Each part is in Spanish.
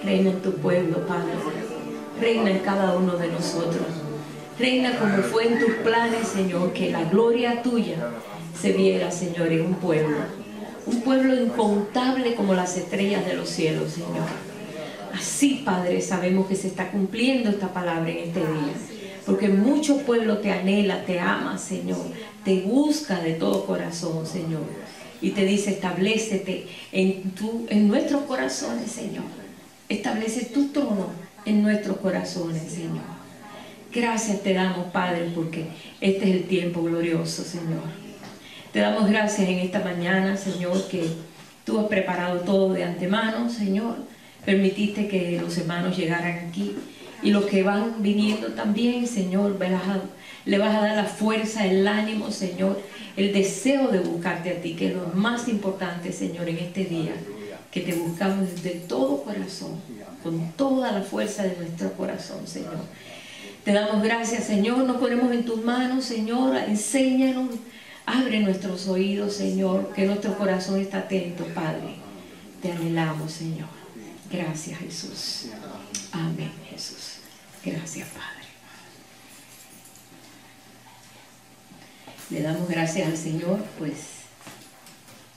Reina en tu pueblo, Padre. Reina en cada uno de nosotros. Reina como fue en tus planes, Señor, que la gloria tuya se viera, Señor, en un pueblo. Un pueblo incontable como las estrellas de los cielos, Señor. Así, Padre, sabemos que se está cumpliendo esta palabra en este día. Porque mucho pueblo te anhela, te ama, Señor. Te busca de todo corazón, Señor. Y te dice, establécete en nuestros corazones, Señor. Establece tu trono en nuestros corazones, Señor. Gracias te damos, Padre, porque este es el tiempo glorioso, Señor. Te damos gracias en esta mañana, Señor, que tú has preparado todo de antemano, Señor. Permitiste que los hermanos llegaran aquí. Y los que van viniendo también, Señor, le vas a dar la fuerza, el ánimo, Señor, el deseo de buscarte a ti, que es lo más importante, Señor, en este día, que te buscamos de todo corazón, con toda la fuerza de nuestro corazón, Señor. Te damos gracias, Señor, nos ponemos en tus manos, Señor, enséñanos, abre nuestros oídos, Señor, que nuestro corazón está atento, Padre. Te anhelamos, Señor. Gracias, Jesús. Amén, Jesús. Gracias, Padre. Le damos gracias al Señor, pues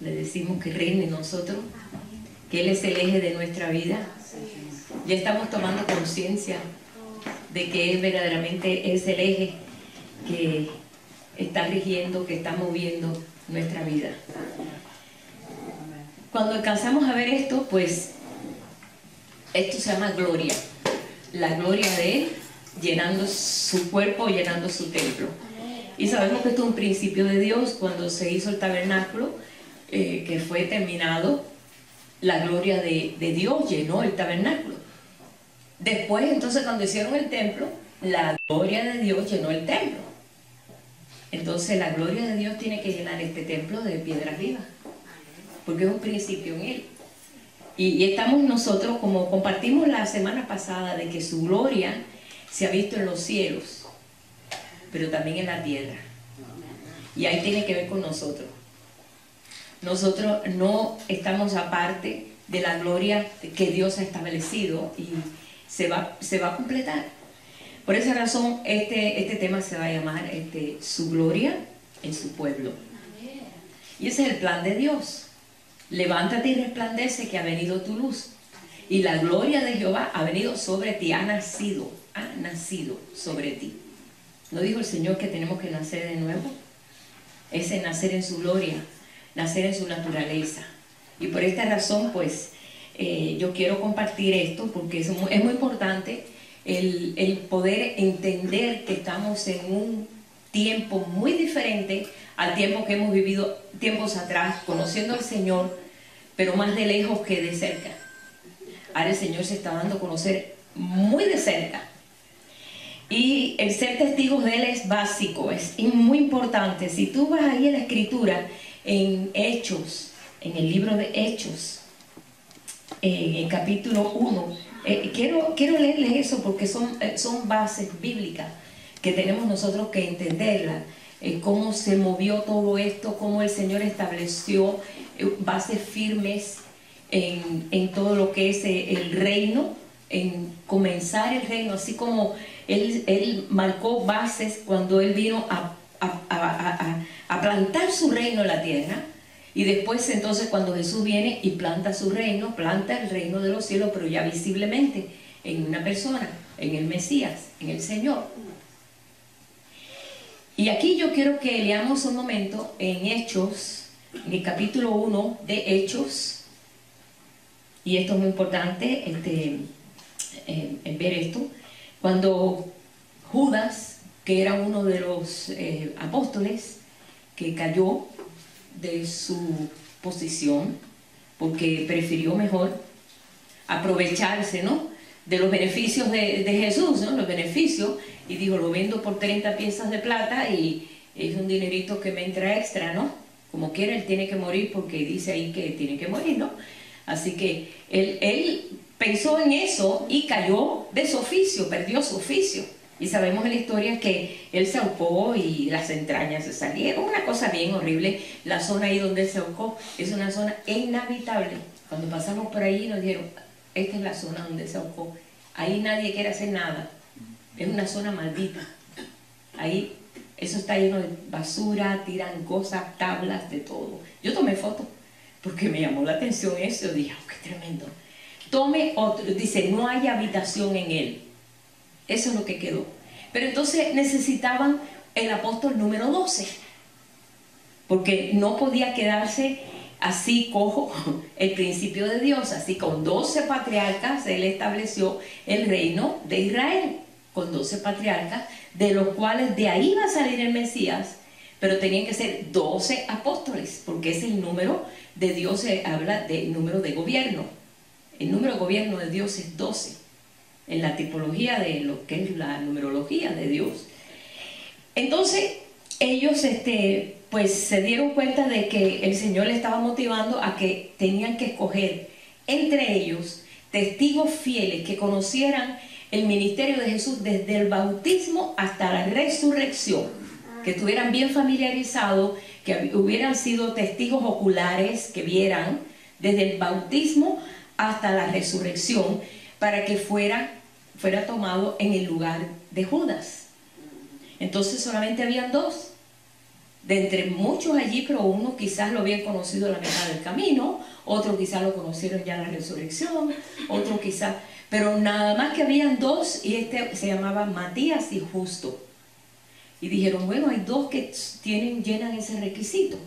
le decimos que reine en nosotros, que Él es el eje de nuestra vida. Ya estamos tomando conciencia de que Él verdaderamente es el eje que está rigiendo, que está moviendo nuestra vida. Cuando alcanzamos a ver esto, pues esto se llama gloria. La gloria de Él llenando su cuerpo, llenando su templo. Y sabemos que esto es un principio de Dios. Cuando se hizo el tabernáculo, que fue terminado, la gloria de Dios llenó el tabernáculo. Después, entonces, cuando hicieron el templo, la gloria de Dios llenó el templo. Entonces, la gloria de Dios tiene que llenar este templo de piedras vivas, porque es un principio en Él. Y estamos nosotros, como compartimos la semana pasada, de que su gloria se ha visto en los cielos, pero también en la tierra. Y ahí tiene que ver con nosotros. Nosotros no estamos aparte de la gloria que Dios ha establecido y se va a completar. Por esa razón, este tema se va a llamar su gloria en su pueblo. Y ese es el plan de Dios. Levántate y resplandece, que ha venido tu luz. Y la gloria de Jehová ha venido sobre ti, ha nacido sobre ti. ¿No dijo el Señor que tenemos que nacer de nuevo? Ese nacer en su gloria, nacer en su naturaleza. Y por esta razón, pues, yo quiero compartir esto, porque es muy importante el poder entender que estamos en un tiempo muy diferente al tiempo que hemos vivido tiempos atrás, conociendo al Señor, pero más de lejos que de cerca. Ahora el Señor se está dando a conocer muy de cerca. Y el ser testigos de Él es básico, es muy importante. Si tú vas ahí en la Escritura, en Hechos, en el libro de Hechos, en el capítulo 1, quiero leerles eso porque son bases bíblicas que tenemos nosotros que entenderlas. Cómo se movió todo esto, cómo el Señor estableció bases firmes en todo lo que es el reino, en comenzar el reino, así como Él marcó bases cuando Él vino a plantar su reino en la tierra. Y después entonces cuando Jesús viene y planta su reino, planta el reino de los cielos, pero ya visiblemente en una persona, en el Mesías, en el Señor. Y aquí yo quiero que leamos un momento en Hechos, en el capítulo 1 de Hechos. Y esto es muy importante en ver esto. Cuando Judas, que era uno de los apóstoles, que cayó de su posición, porque prefirió mejor aprovecharse, ¿no?, de los beneficios de Jesús, ¿no?, los beneficios, y dijo, lo vendo por 30 piezas de plata y es un dinerito que me entra extra, ¿no? Como quiera, él tiene que morir porque dice ahí que tiene que morir, ¿no? Así que él pensó en eso y cayó de su oficio, perdió su oficio. Y sabemos en la historia que él se ahorcó y las entrañas se salieron, una cosa bien horrible. La zona ahí donde él se ahorcó es una zona inhabitable. Cuando pasamos por ahí nos dijeron, esta es la zona donde se ahorcó. Ahí nadie quiere hacer nada. Es una zona maldita. Ahí, eso está lleno de basura, tiran cosas, tablas, de todo. Yo tomé fotos porque me llamó la atención eso. Yo dije, oh, qué tremendo. Tome otro. Dice, no hay habitación en él. Eso es lo que quedó. Pero entonces necesitaban el apóstol número 12. Porque no podía quedarse así cojo el principio de Dios. Así con 12 patriarcas él estableció el reino de Israel. Con 12 patriarcas, de los cuales de ahí va a salir el Mesías, pero tenían que ser 12 apóstoles, porque es el número de Dios, se habla del número de gobierno. El número de gobierno de Dios es 12, en la tipología de lo que es la numerología de Dios. Entonces, ellos pues se dieron cuenta de que el Señor les estaba motivando a que tenían que escoger entre ellos testigos fieles que conocieran el ministerio de Jesús desde el bautismo hasta la resurrección, que estuvieran bien familiarizados, que hubieran sido testigos oculares, que vieran desde el bautismo hasta la resurrección, para que fuera tomado en el lugar de Judas. Entonces solamente habían 2, de entre muchos allí, pero uno quizás lo habían conocido a la mitad del camino, otro quizás lo conocieron ya en la resurrección, otro quizás... Pero nada más que habían 2, y se llamaba Matías y Justo. Y dijeron, bueno, hay 2 que llenan ese requisito.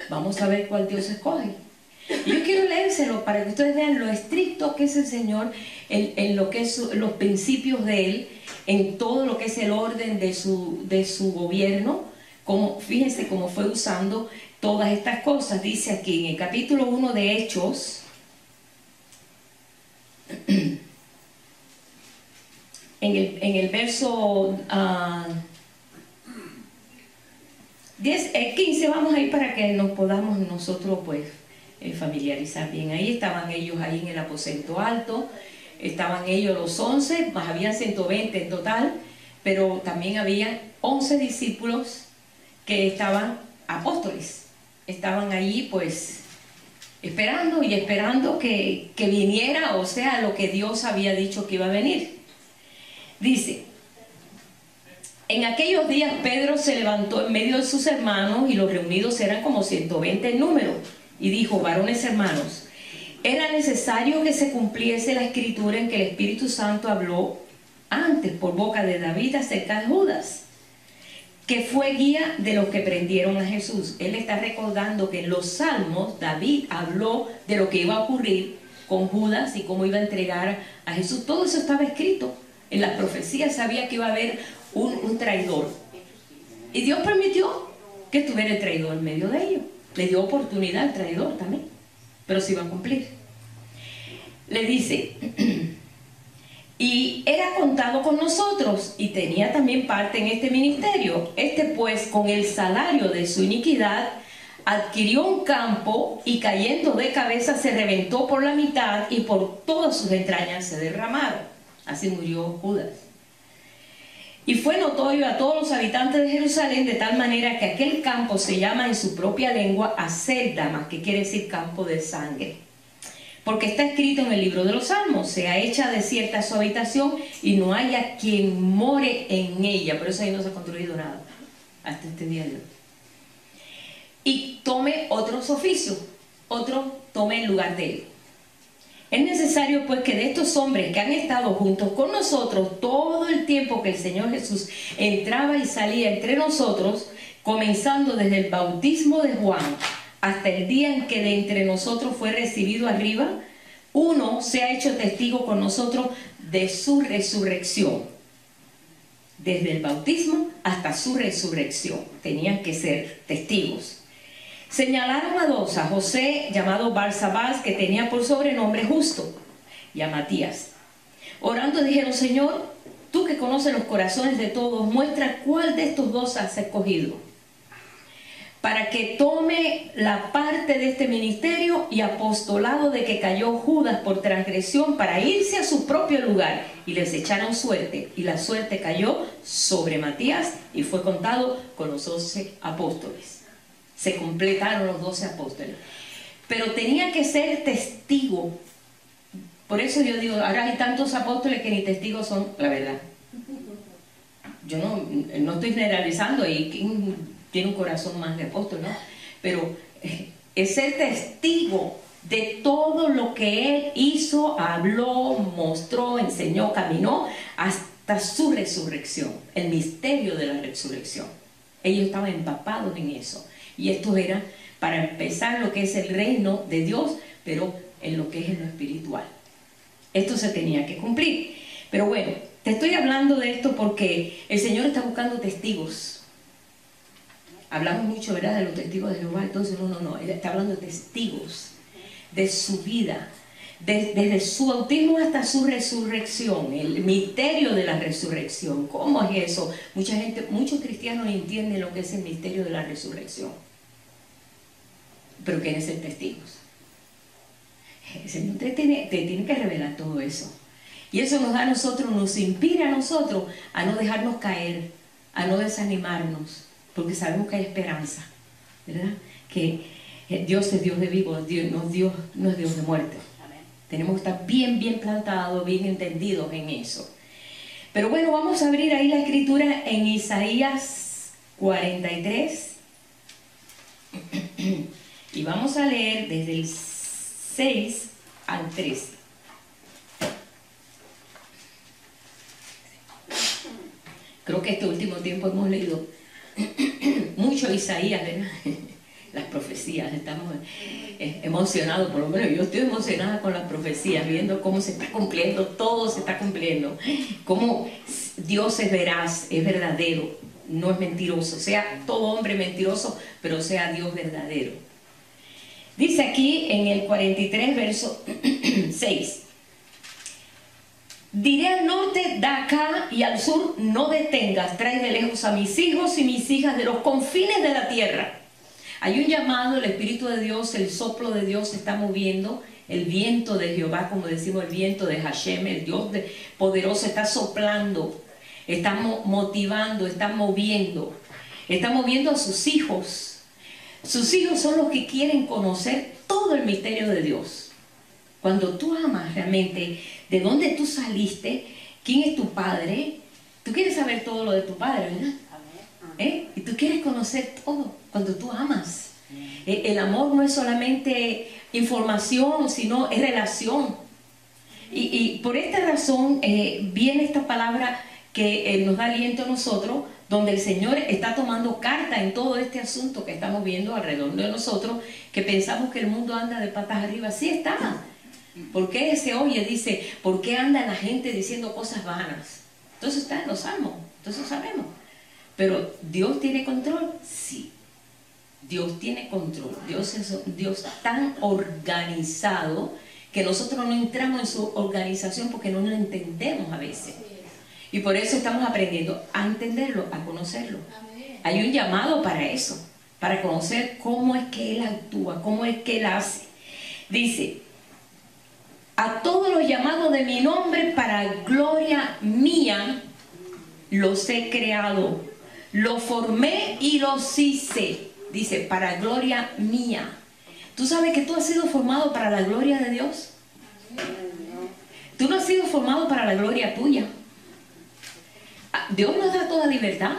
Vamos a ver cuál Dios escoge. Y yo quiero leérselo para que ustedes vean lo estricto que es el Señor en lo que es los principios de Él, en todo lo que es el orden de su gobierno. Fíjense cómo fue usando todas estas cosas. Dice aquí en el capítulo 1 de Hechos, en el verso 15, vamos a ir para que nos podamos nosotros pues familiarizar bien. Ahí estaban ellos ahí en el aposento alto, estaban ellos los 11, más habían 120 en total, pero también había 11 discípulos que estaban apóstoles, estaban allí pues esperando y esperando que viniera, o sea, lo que Dios había dicho que iba a venir. Dice, en aquellos días Pedro se levantó en medio de sus hermanos, y los reunidos eran como 120 en número, y dijo, varones hermanos, era necesario que se cumpliese la escritura en que el Espíritu Santo habló antes por boca de David acerca de Judas, que fue guía de los que prendieron a Jesús. Él está recordando que en los Salmos David habló de lo que iba a ocurrir con Judas y cómo iba a entregar a Jesús. Todo eso estaba escrito. En las profecías sabía que iba a haber un traidor. Y Dios permitió que estuviera el traidor en medio de ellos. Le dio oportunidad al traidor también. Pero se iba a cumplir. Le dice, y era contado con nosotros, y tenía también parte en este ministerio. Pues, con el salario de su iniquidad, adquirió un campo, y cayendo de cabeza se reventó por la mitad, y por todas sus entrañas se derramaron. Así murió Judas. Y fue notorio a todos los habitantes de Jerusalén, de tal manera que aquel campo se llama en su propia lengua Acéldama, que quiere decir campo de sangre. Porque está escrito en el libro de los Salmos, sea hecha desierta su habitación, y no haya quien more en ella. Por eso ahí no se ha construido nada hasta este día de hoy. Y tome otros oficios, otro tome el lugar de él. Es necesario pues que de estos hombres que han estado juntos con nosotros todo el tiempo que el Señor Jesús entraba y salía entre nosotros, comenzando desde el bautismo de Juan hasta el día en que de entre nosotros fue recibido arriba, uno se ha hecho testigo con nosotros de su resurrección. Desde el bautismo hasta su resurrección tenían que ser testigos. Señalaron a 2, a José, llamado Barsabás, que tenía por sobrenombre Justo, y a Matías. Orando dijeron, Señor, tú que conoces los corazones de todos, muestra cuál de estos 2 has escogido, para que tome la parte de este ministerio y apostolado de que cayó Judas por transgresión, para irse a su propio lugar. Y les echaron suerte, y la suerte cayó sobre Matías, y fue contado con los 12 apóstoles. Se completaron los 12 apóstoles. Pero tenía que ser testigo Por eso yo digo, ahora hay tantos apóstoles que ni testigos son, la verdad. Yo no estoy generalizando, y quien tiene un corazón más de apóstol, ¿no? Pero es ser testigo de todo lo que Él hizo, habló, mostró, enseñó, caminó, hasta su resurrección, el misterio de la resurrección. Ellos estaban empapados en eso. Y esto era para empezar lo que es el reino de Dios, pero en lo que es en lo espiritual. Esto se tenía que cumplir. Pero bueno, te estoy hablando de esto porque el Señor está buscando testigos. Hablamos mucho, ¿verdad?, de los testigos de Jehová. Entonces, no, Él está hablando de testigos de su vida, desde su bautismo hasta su resurrección, el misterio de la resurrección. ¿Cómo es eso? Muchos cristianos no entienden lo que es el misterio de la resurrección, pero quieren ser testigos. El Señor te tiene que revelar todo eso, y eso nos da a nosotros, nos inspira a nosotros a no dejarnos caer, a no desanimarnos, porque sabemos que hay esperanza, ¿verdad? Que Dios es Dios de vivos, Dios no es Dios de muertos. Tenemos que estar bien plantados, bien entendidos en eso. Pero bueno, vamos a abrir ahí la escritura en Isaías 43. Y vamos a leer desde el 6 al 13. Creo que este último tiempo hemos leído mucho Isaías, ¿verdad? Las profecías, estamos emocionados, por lo menos yo estoy emocionada con las profecías, viendo cómo se está cumpliendo, todo se está cumpliendo, cómo Dios es veraz, es verdadero, no es mentiroso, sea todo hombre mentiroso, pero sea Dios verdadero. Dice aquí en el 43, verso 6: diré al norte, da acá, y al sur, no detengas, trae de lejos a mis hijos y mis hijas de los confines de la tierra. Hay un llamado, el Espíritu de Dios, el soplo de Dios se está moviendo, el viento de Jehová, como decimos, el viento de Hashem, el Dios poderoso, está soplando, está motivando, está moviendo a sus hijos. Sus hijos son los que quieren conocer todo el misterio de Dios. Cuando tú amas realmente de dónde tú saliste, quién es tu padre, tú quieres saber todo lo de tu padre, ¿verdad? Y tú quieres conocer todo cuando tú amas. El amor no es solamente información, sino es relación. Y por esta razón viene esta palabra que nos da aliento a nosotros, donde el Señor está tomando carta en todo este asunto que estamos viendo alrededor de nosotros, que pensamos que el mundo anda de patas arriba. Sí está. ¿Por qué se oye? Dice, ¿por qué anda la gente diciendo cosas vanas? Entonces está en los salmos, entonces sabemos. Pero ¿Dios tiene control? Sí. Dios tiene control. Dios es un Dios tan organizado que nosotros no entramos en su organización porque no lo entendemos a veces. Y por eso estamos aprendiendo a entenderlo, a conocerlo. Hay un llamado para eso, para conocer cómo es que Él actúa, cómo es que Él hace. Dice, a todos los llamados de mi nombre para gloria mía los he creado. Lo formé y los hice. Dice, para gloria mía. ¿Tú sabes que tú has sido formado para la gloria de Dios? Tú no has sido formado para la gloria tuya. Dios nos da toda libertad.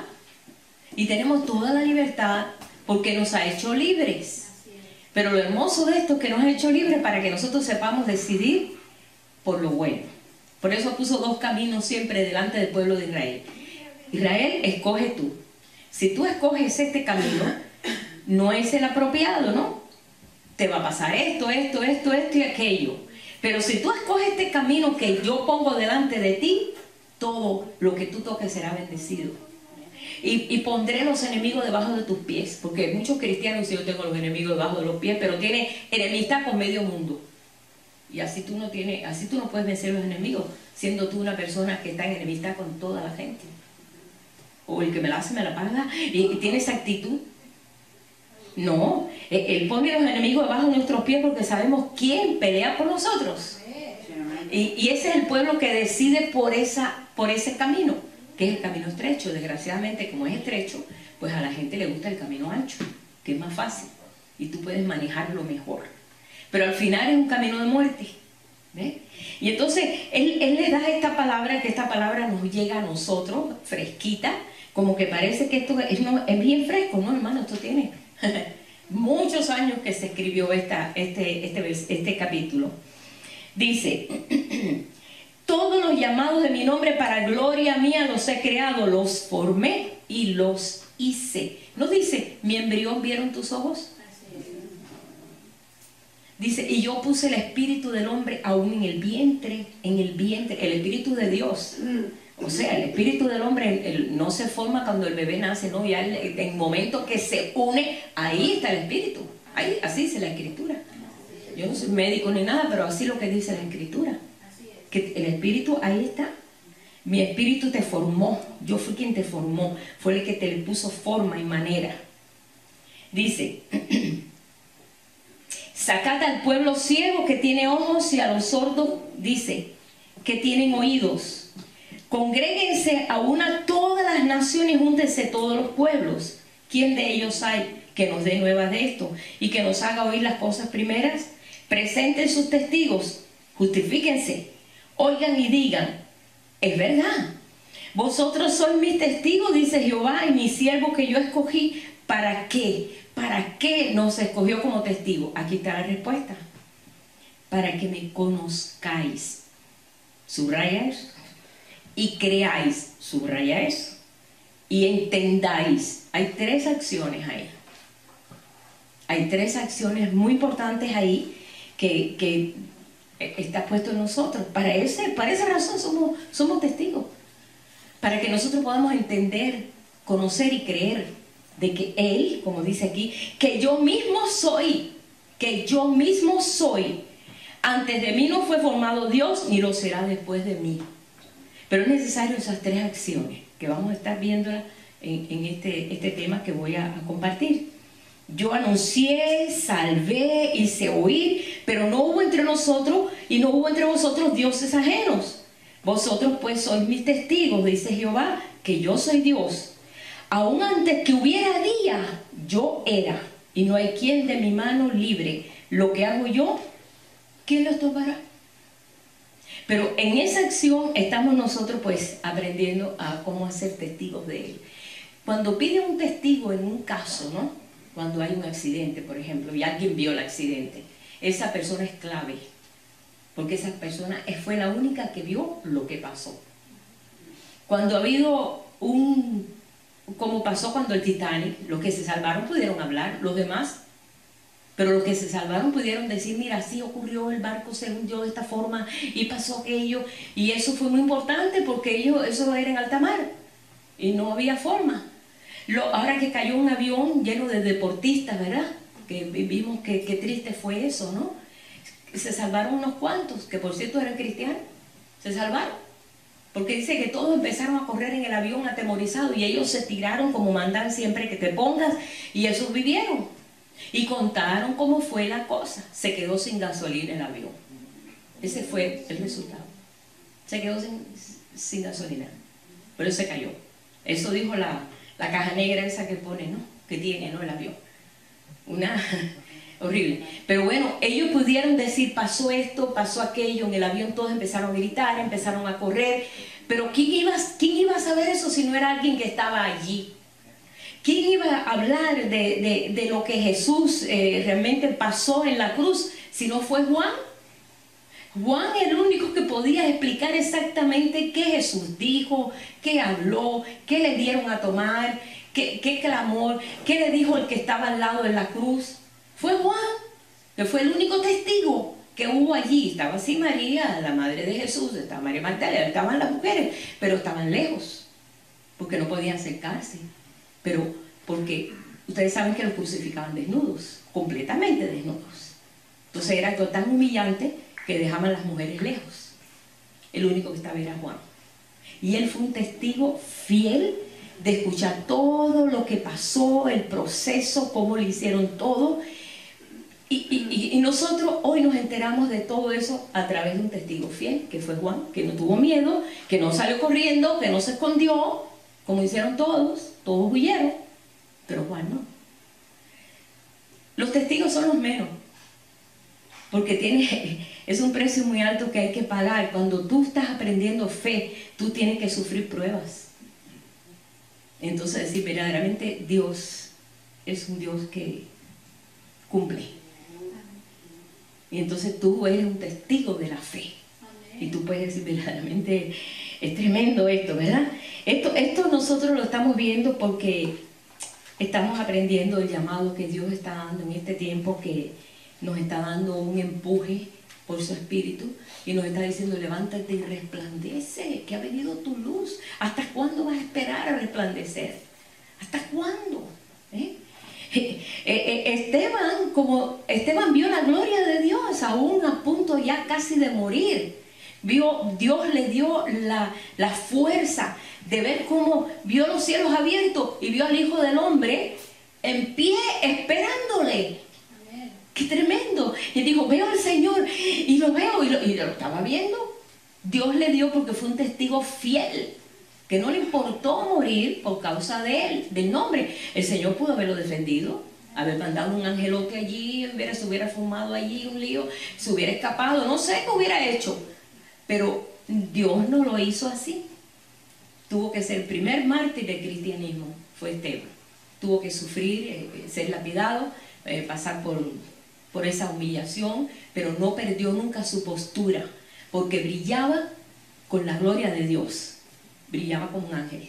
Y tenemos toda la libertad porque nos ha hecho libres. Pero lo hermoso de esto es que nos ha hecho libres para que nosotros sepamos decidir por lo bueno. Por eso puso dos caminos siempre delante del pueblo de Israel. Israel, escoge tú. Si tú escoges este camino, no es el apropiado, ¿no? Te va a pasar esto y aquello. Pero si tú escoges este camino que yo pongo delante de ti, todo lo que tú toques será bendecido. Y pondré los enemigos debajo de tus pies. Porque muchos cristianos dicen, yo tengo los enemigos debajo de los pies, pero tiene enemistad con medio mundo. Y así tú no puedes vencer los enemigos, siendo tú una persona que está en enemistad con toda la gente. O el que me la hace, me la paga, y tiene esa actitud. No, Él pone los enemigos debajo de nuestros pies porque sabemos quién pelea por nosotros. Y ese es el pueblo que decide por ese camino, que es el camino estrecho. Desgraciadamente, como es estrecho, pues a la gente le gusta el camino ancho, que es más fácil, y tú puedes manejarlo mejor. Pero al final es un camino de muerte. ¿Ve? Y entonces él les da esta palabra, que esta palabra nos llega a nosotros, fresquita, como que parece que esto es bien fresco, ¿no, hermano? Esto tiene muchos años que se escribió este capítulo. Dice, todos los llamados de mi nombre para gloria mía los he creado, los formé y los hice. ¿No dice, mi embrión vieron tus ojos? Dice, y yo puse el espíritu del hombre aún en el vientre, el espíritu de Dios. O sea, el espíritu del hombre no se forma cuando el bebé nace, no, ya en el momento que se une, ahí está el espíritu. Ahí, así dice la escritura. Yo no soy médico ni nada, pero así es lo que dice la escritura. Que el espíritu, ahí está. Mi espíritu te formó, yo fui quien te formó, fue el que te le puso forma y manera. Dice, sacad al pueblo ciego que tiene ojos y a los sordos, dice, que tienen oídos. Congréguense a una todas las naciones, júntense todos los pueblos. ¿Quién de ellos hay que nos dé nuevas de esto y que nos haga oír las cosas primeras? Presenten sus testigos, justifíquense, oigan y digan, es verdad. Vosotros sois mis testigos, dice Jehová, y mi siervo que yo escogí. ¿Para qué? ¿Para qué nos escogió como testigo? Aquí está la respuesta. Para que me conozcáis. Subraya eso. Y creáis. Subraya eso. Y entendáis. Hay tres acciones ahí. Hay tres acciones muy importantes ahí que está puesto en nosotros. Para esa razón somos testigos. Para que nosotros podamos entender, conocer y creer de que Él, como dice aquí, que yo mismo soy, antes de mí no fue formado Dios, ni lo será después de mí. Pero es necesario esas tres acciones, que vamos a estar viendo en este tema que voy a compartir. Yo anuncié, salvé, hice oír, pero no hubo entre nosotros, y no hubo entre vosotros dioses ajenos. Vosotros pues sois mis testigos, dice Jehová, que yo soy Dios. Aún antes que hubiera día, yo era, y no hay quien de mi mano libre. Lo que hago yo, ¿quién lo estorbará? Pero en esa acción estamos nosotros pues aprendiendo a cómo hacer testigos de Él. Cuando piden un testigo en un caso, ¿no? Cuando hay un accidente, por ejemplo, y alguien vio el accidente, esa persona es clave, porque esa persona fue la única que vio lo que pasó. Cuando ha habido como pasó cuando el Titanic, los que se salvaron pudieron hablar, los demás, pero los que se salvaron pudieron decir, mira, así ocurrió, el barco se hundió de esta forma y pasó aquello, y eso fue muy importante porque eso era en alta mar y no había forma. Ahora que cayó un avión lleno de deportistas, ¿verdad? Que vimos qué triste fue eso, ¿no? Se salvaron unos cuantos, que por cierto eran cristianos, se salvaron. Porque dice que todos empezaron a correr en el avión atemorizados y ellos se tiraron como mandan siempre que te pongas, y esos vivieron. Y contaron cómo fue la cosa. Se quedó sin gasolina el avión. Ese fue el resultado. Se quedó sin gasolina. Pero se cayó. Eso dijo la caja negra esa que pone, ¿no? Que tiene, ¿no? El avión. Horrible. Pero bueno, ellos pudieron decir, pasó esto, pasó aquello, en el avión todos empezaron a gritar, empezaron a correr, pero ¿quién iba a saber eso si no era alguien que estaba allí? ¿Quién iba a hablar de lo que Jesús realmente pasó en la cruz si no fue Juan? Juan era el único que podía explicar exactamente qué Jesús dijo, qué habló, qué le dieron a tomar, qué clamor, qué le dijo el que estaba al lado de la cruz. Fue Juan, que fue el único testigo que hubo allí. Estaba así María, la madre de Jesús, estaba María Magdalena, estaban las mujeres, pero estaban lejos, porque no podían acercarse. Pero porque ustedes saben que los crucificaban desnudos, completamente desnudos. Entonces era algo tan humillante que dejaban a las mujeres lejos. El único que estaba era Juan. Y él fue un testigo fiel de escuchar todo lo que pasó, el proceso, cómo le hicieron todo. Y nosotros hoy nos enteramos de todo eso a través de un testigo fiel, que fue Juan, que no tuvo miedo, que no salió corriendo, que no se escondió, como hicieron todos huyeron, pero Juan no. Los testigos son los menos, porque Es un precio muy alto que hay que pagar. Cuando tú estás aprendiendo fe, tú tienes que sufrir pruebas. Entonces decir, verdaderamente Dios es un Dios que cumple. Y entonces tú eres un testigo de la fe. Y tú puedes decir, verdaderamente es tremendo esto, ¿verdad? Esto nosotros lo estamos viendo porque estamos aprendiendo el llamado que Dios está dando en este tiempo, que nos está dando un empuje por su Espíritu y nos está diciendo, levántate y resplandece, que ha venido tu luz. ¿Hasta cuándo vas a esperar a resplandecer? ¿Hasta cuándo? Esteban vio la gloria de Dios, aún a punto ya casi de morir. Dios le dio la fuerza de ver cómo vio los cielos abiertos y vio al Hijo del Hombre en pie esperándole. ¡Qué tremendo! Y dijo, veo al Señor y lo veo y lo estaba viendo. Dios le dio porque fue un testigo fiel, que no le importó morir por causa de él, del nombre. El Señor pudo haberlo defendido, haber mandado un angelote allí, se hubiera fumado allí un lío, se hubiera escapado, no sé qué hubiera hecho. Pero Dios no lo hizo así. Tuvo que ser el primer mártir del cristianismo, fue Esteban. Tuvo que sufrir, ser lapidado, pasar por esa humillación, pero no perdió nunca su postura, porque brillaba con la gloria de Dios. Brillaba como un ángel,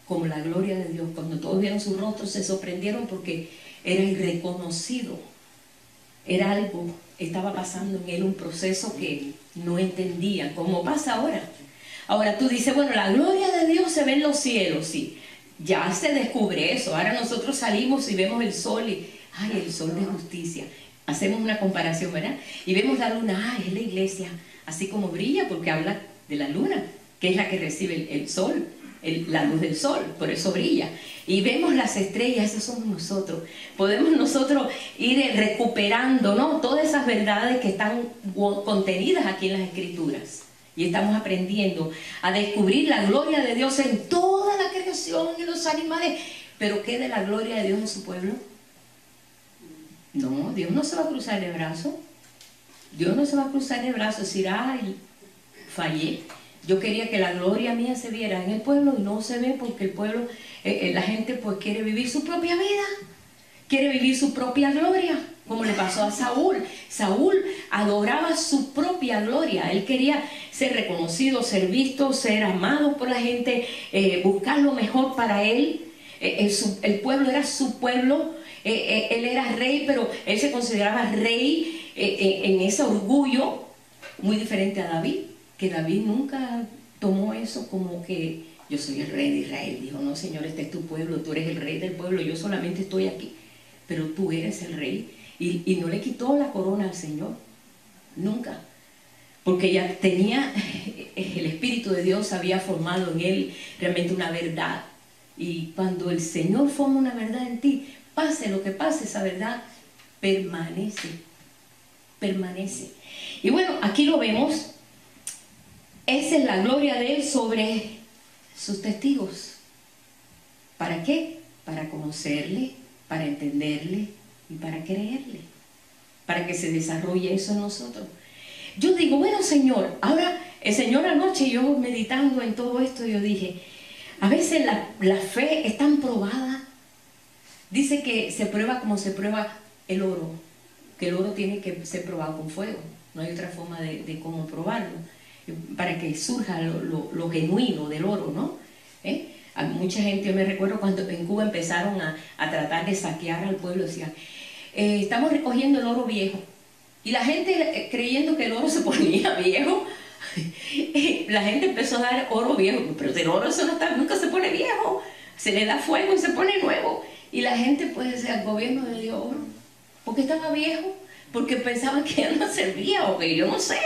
como la gloria de Dios. Cuando todos vieron su rostro se sorprendieron porque era irreconocido. Era algo, estaba pasando en él un proceso que no entendían, como pasa ahora. Ahora tú dices, bueno, la gloria de Dios se ve en los cielos, sí. Ya se descubre eso. Ahora nosotros salimos y vemos el sol y, ay, el sol de justicia. Hacemos una comparación, ¿verdad? Y vemos la luna, ay, es la iglesia, así como brilla, porque habla de la luna, que es la que recibe el sol, la luz del sol, por eso brilla. Y vemos las estrellas, esos somos nosotros. Podemos nosotros ir recuperando, ¿no?, todas esas verdades que están contenidas aquí en las Escrituras. Y estamos aprendiendo a descubrir la gloria de Dios en toda la creación, en los animales. Pero ¿qué de la gloria de Dios en su pueblo? No, Dios no se va a cruzar de brazos. Dios no se va a cruzar de brazos y decir, ay, fallé. Yo quería que la gloria mía se viera en el pueblo y no se ve porque el pueblo, la gente pues quiere vivir su propia vida, quiere vivir su propia gloria, como le pasó a Saúl. Saúl adoraba su propia gloria, él quería ser reconocido, ser visto, ser amado por la gente, buscar lo mejor para él. El pueblo era su pueblo, él era rey, pero él se consideraba rey en ese orgullo, muy diferente a David, que David nunca tomó eso como que yo soy el rey de Israel. Dijo, no, Señor, este es tu pueblo, tú eres el rey del pueblo, yo solamente estoy aquí, pero tú eres el rey. Y no le quitó la corona al Señor, nunca, porque ya tenía, el Espíritu de Dios había formado en él realmente una verdad. Y cuando el Señor forma una verdad en ti, pase lo que pase, esa verdad permanece, permanece. Y bueno, aquí lo vemos. Esa es la gloria de Él sobre sus testigos. ¿Para qué? Para conocerle, para entenderle y para creerle. Para que se desarrolle eso en nosotros. Yo digo, bueno, Señor, ahora el Señor anoche, yo meditando en todo esto, yo dije, a veces la fe es tan probada. Dice que se prueba como se prueba el oro, que el oro tiene que ser probado con fuego. No hay otra forma de cómo probarlo, para que surja lo genuino del oro, ¿no? A mucha gente, yo me recuerdo cuando en Cuba empezaron a tratar de saquear al pueblo, decían, estamos recogiendo el oro viejo. Y la gente creyendo que el oro se ponía viejo, la gente empezó a dar oro viejo, pero del oro eso nunca se pone viejo, se le da fuego y se pone nuevo. Y la gente, pues, al gobierno le dio oro, porque estaba viejo, porque pensaban que ya no servía, o que yo no sé.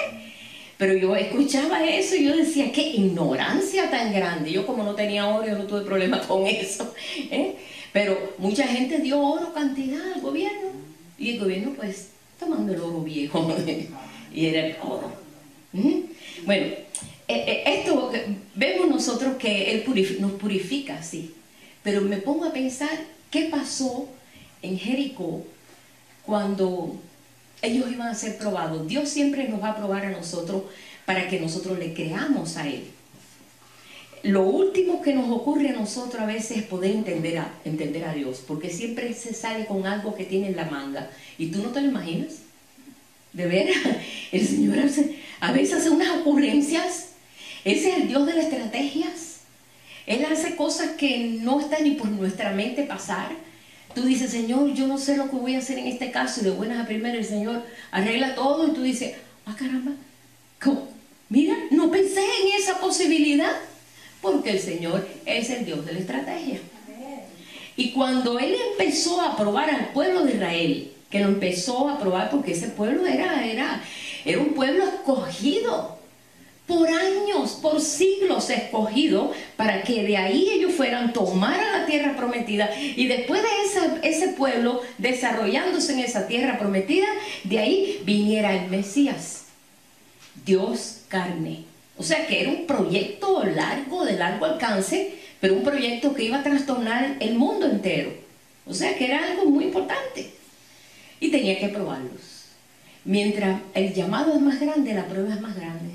Pero yo escuchaba eso y yo decía, qué ignorancia tan grande. Yo como no tenía oro, yo no tuve problema con eso. Pero mucha gente dio oro cantidad al gobierno. Y el gobierno pues tomando el oro viejo. Y era el oro. Bueno, esto vemos nosotros que Él nos purifica, sí. Pero me pongo a pensar, ¿qué pasó en Jericó cuando ellos iban a ser probados. Dios siempre nos va a probar a nosotros para que nosotros le creamos a Él. Lo último que nos ocurre a nosotros a veces es poder entender a Dios, porque siempre se sale con algo que tiene en la manga y tú no te lo imaginas. De veras, el Señor a veces hace unas ocurrencias. Ese es el Dios de las estrategias. Él hace cosas que no están ni por nuestra mente pasar. Tú dices, Señor, yo no sé lo que voy a hacer en este caso, y de buenas a primeras el Señor arregla todo y tú dices, ah, caramba, ¿cómo? Mira, no pensé en esa posibilidad. Porque el Señor es el Dios de la estrategia. Y cuando Él empezó a probar al pueblo de Israel, que lo empezó a probar porque ese pueblo era un pueblo escogido, por años, por siglos escogido, para que de ahí ellos fueran, tomaran la tierra prometida, y después de ese pueblo desarrollándose en esa tierra prometida, de ahí viniera el Mesías, Dios carne. O sea que era un proyecto largo, de largo alcance, pero un proyecto que iba a trastornar el mundo entero. O sea que era algo muy importante. Y tenía que probarlos. Mientras el llamado es más grande, la prueba es más grande.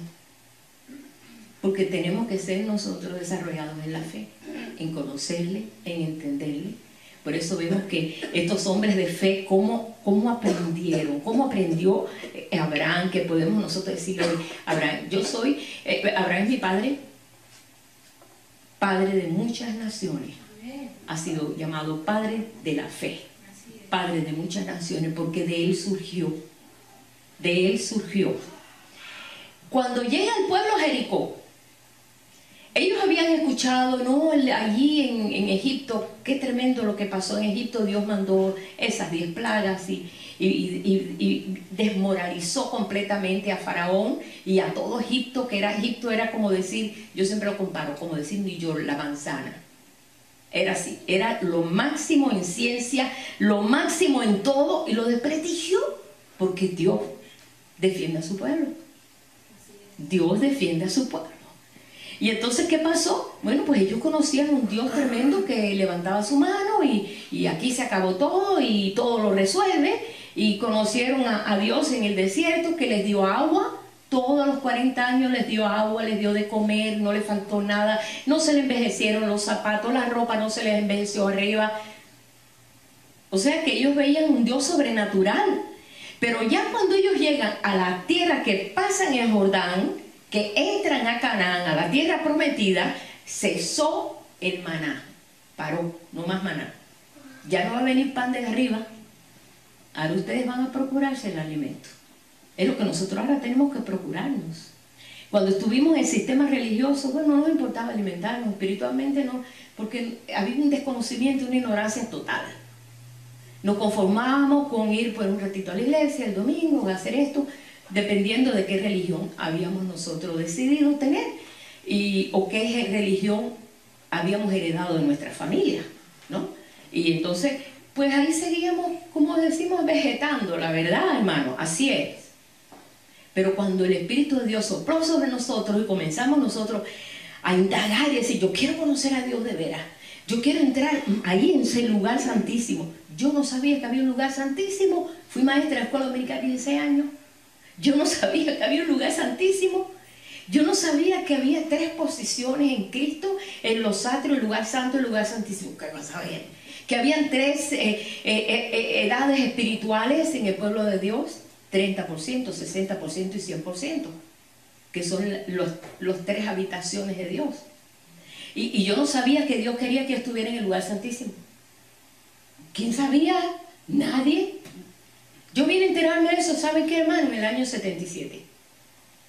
Porque tenemos que ser nosotros desarrollados en la fe, en conocerle, en entenderle. Por eso vemos que estos hombres de fe, cómo aprendieron, cómo aprendió Abraham, que podemos nosotros decirle hoy, Abraham, Abraham es mi padre, padre de muchas naciones. Ha sido llamado padre de la fe, padre de muchas naciones, porque de él surgió. De él surgió. Cuando llega el pueblo a Jericó, ellos habían escuchado, no, allí en Egipto, qué tremendo lo que pasó en Egipto. Dios mandó esas 10 plagas y desmoralizó completamente a Faraón y a todo Egipto, Egipto era como decir, yo siempre lo comparo, como decir New York, la manzana. Era así, era lo máximo en ciencia, lo máximo en todo, y lo desprestigió, porque Dios defiende a su pueblo. Dios defiende a su pueblo. Y entonces, ¿qué pasó? Bueno, pues ellos conocían un Dios tremendo que levantaba su mano y aquí se acabó todo y todo lo resuelve. Y conocieron a Dios en el desierto, que les dio agua. Todos los 40 años les dio agua, les dio de comer, no les faltó nada. No se le envejecieron los zapatos, la ropa no se les envejeció arriba. O sea que ellos veían un Dios sobrenatural. Pero ya cuando ellos llegan a la tierra que pasan el Jordán, que entran a Canaán, a la tierra prometida, cesó el maná. Paró, no más maná. Ya no va a venir pan de arriba. Ahora ustedes van a procurarse el alimento. Es lo que nosotros ahora tenemos que procurarnos. Cuando estuvimos en el sistema religioso, bueno, no nos importaba alimentarnos, espiritualmente no, porque había un desconocimiento, una ignorancia total. Nos conformábamos con ir por un ratito a la iglesia el domingo, a hacer esto, dependiendo de qué religión habíamos nosotros decidido tener o qué religión habíamos heredado de nuestra familia, ¿no? Y entonces, pues ahí seguíamos, como decimos, vegetando, la verdad, hermano, así es. Pero cuando el Espíritu de Dios sopló sobre nosotros y comenzamos nosotros a indagar y decir, yo quiero conocer a Dios de veras, yo quiero entrar ahí en ese lugar santísimo. Yo no sabía que había un lugar santísimo. Fui maestra de la escuela dominical 16 años. Yo no sabía que había un lugar santísimo. Yo no sabía que había 3 posiciones en Cristo, en los atrios, el lugar santo y el lugar santísimo. ¿Qué vas a ver? Que habían 3 edades espirituales en el pueblo de Dios, 30%, 60% y 100%, que son los 3 habitaciones de Dios. Y yo no sabía que Dios quería que yo estuviera en el lugar santísimo. ¿Quién sabía? Nadie. Yo vine a enterarme de eso, ¿saben qué, hermano? En el año 77,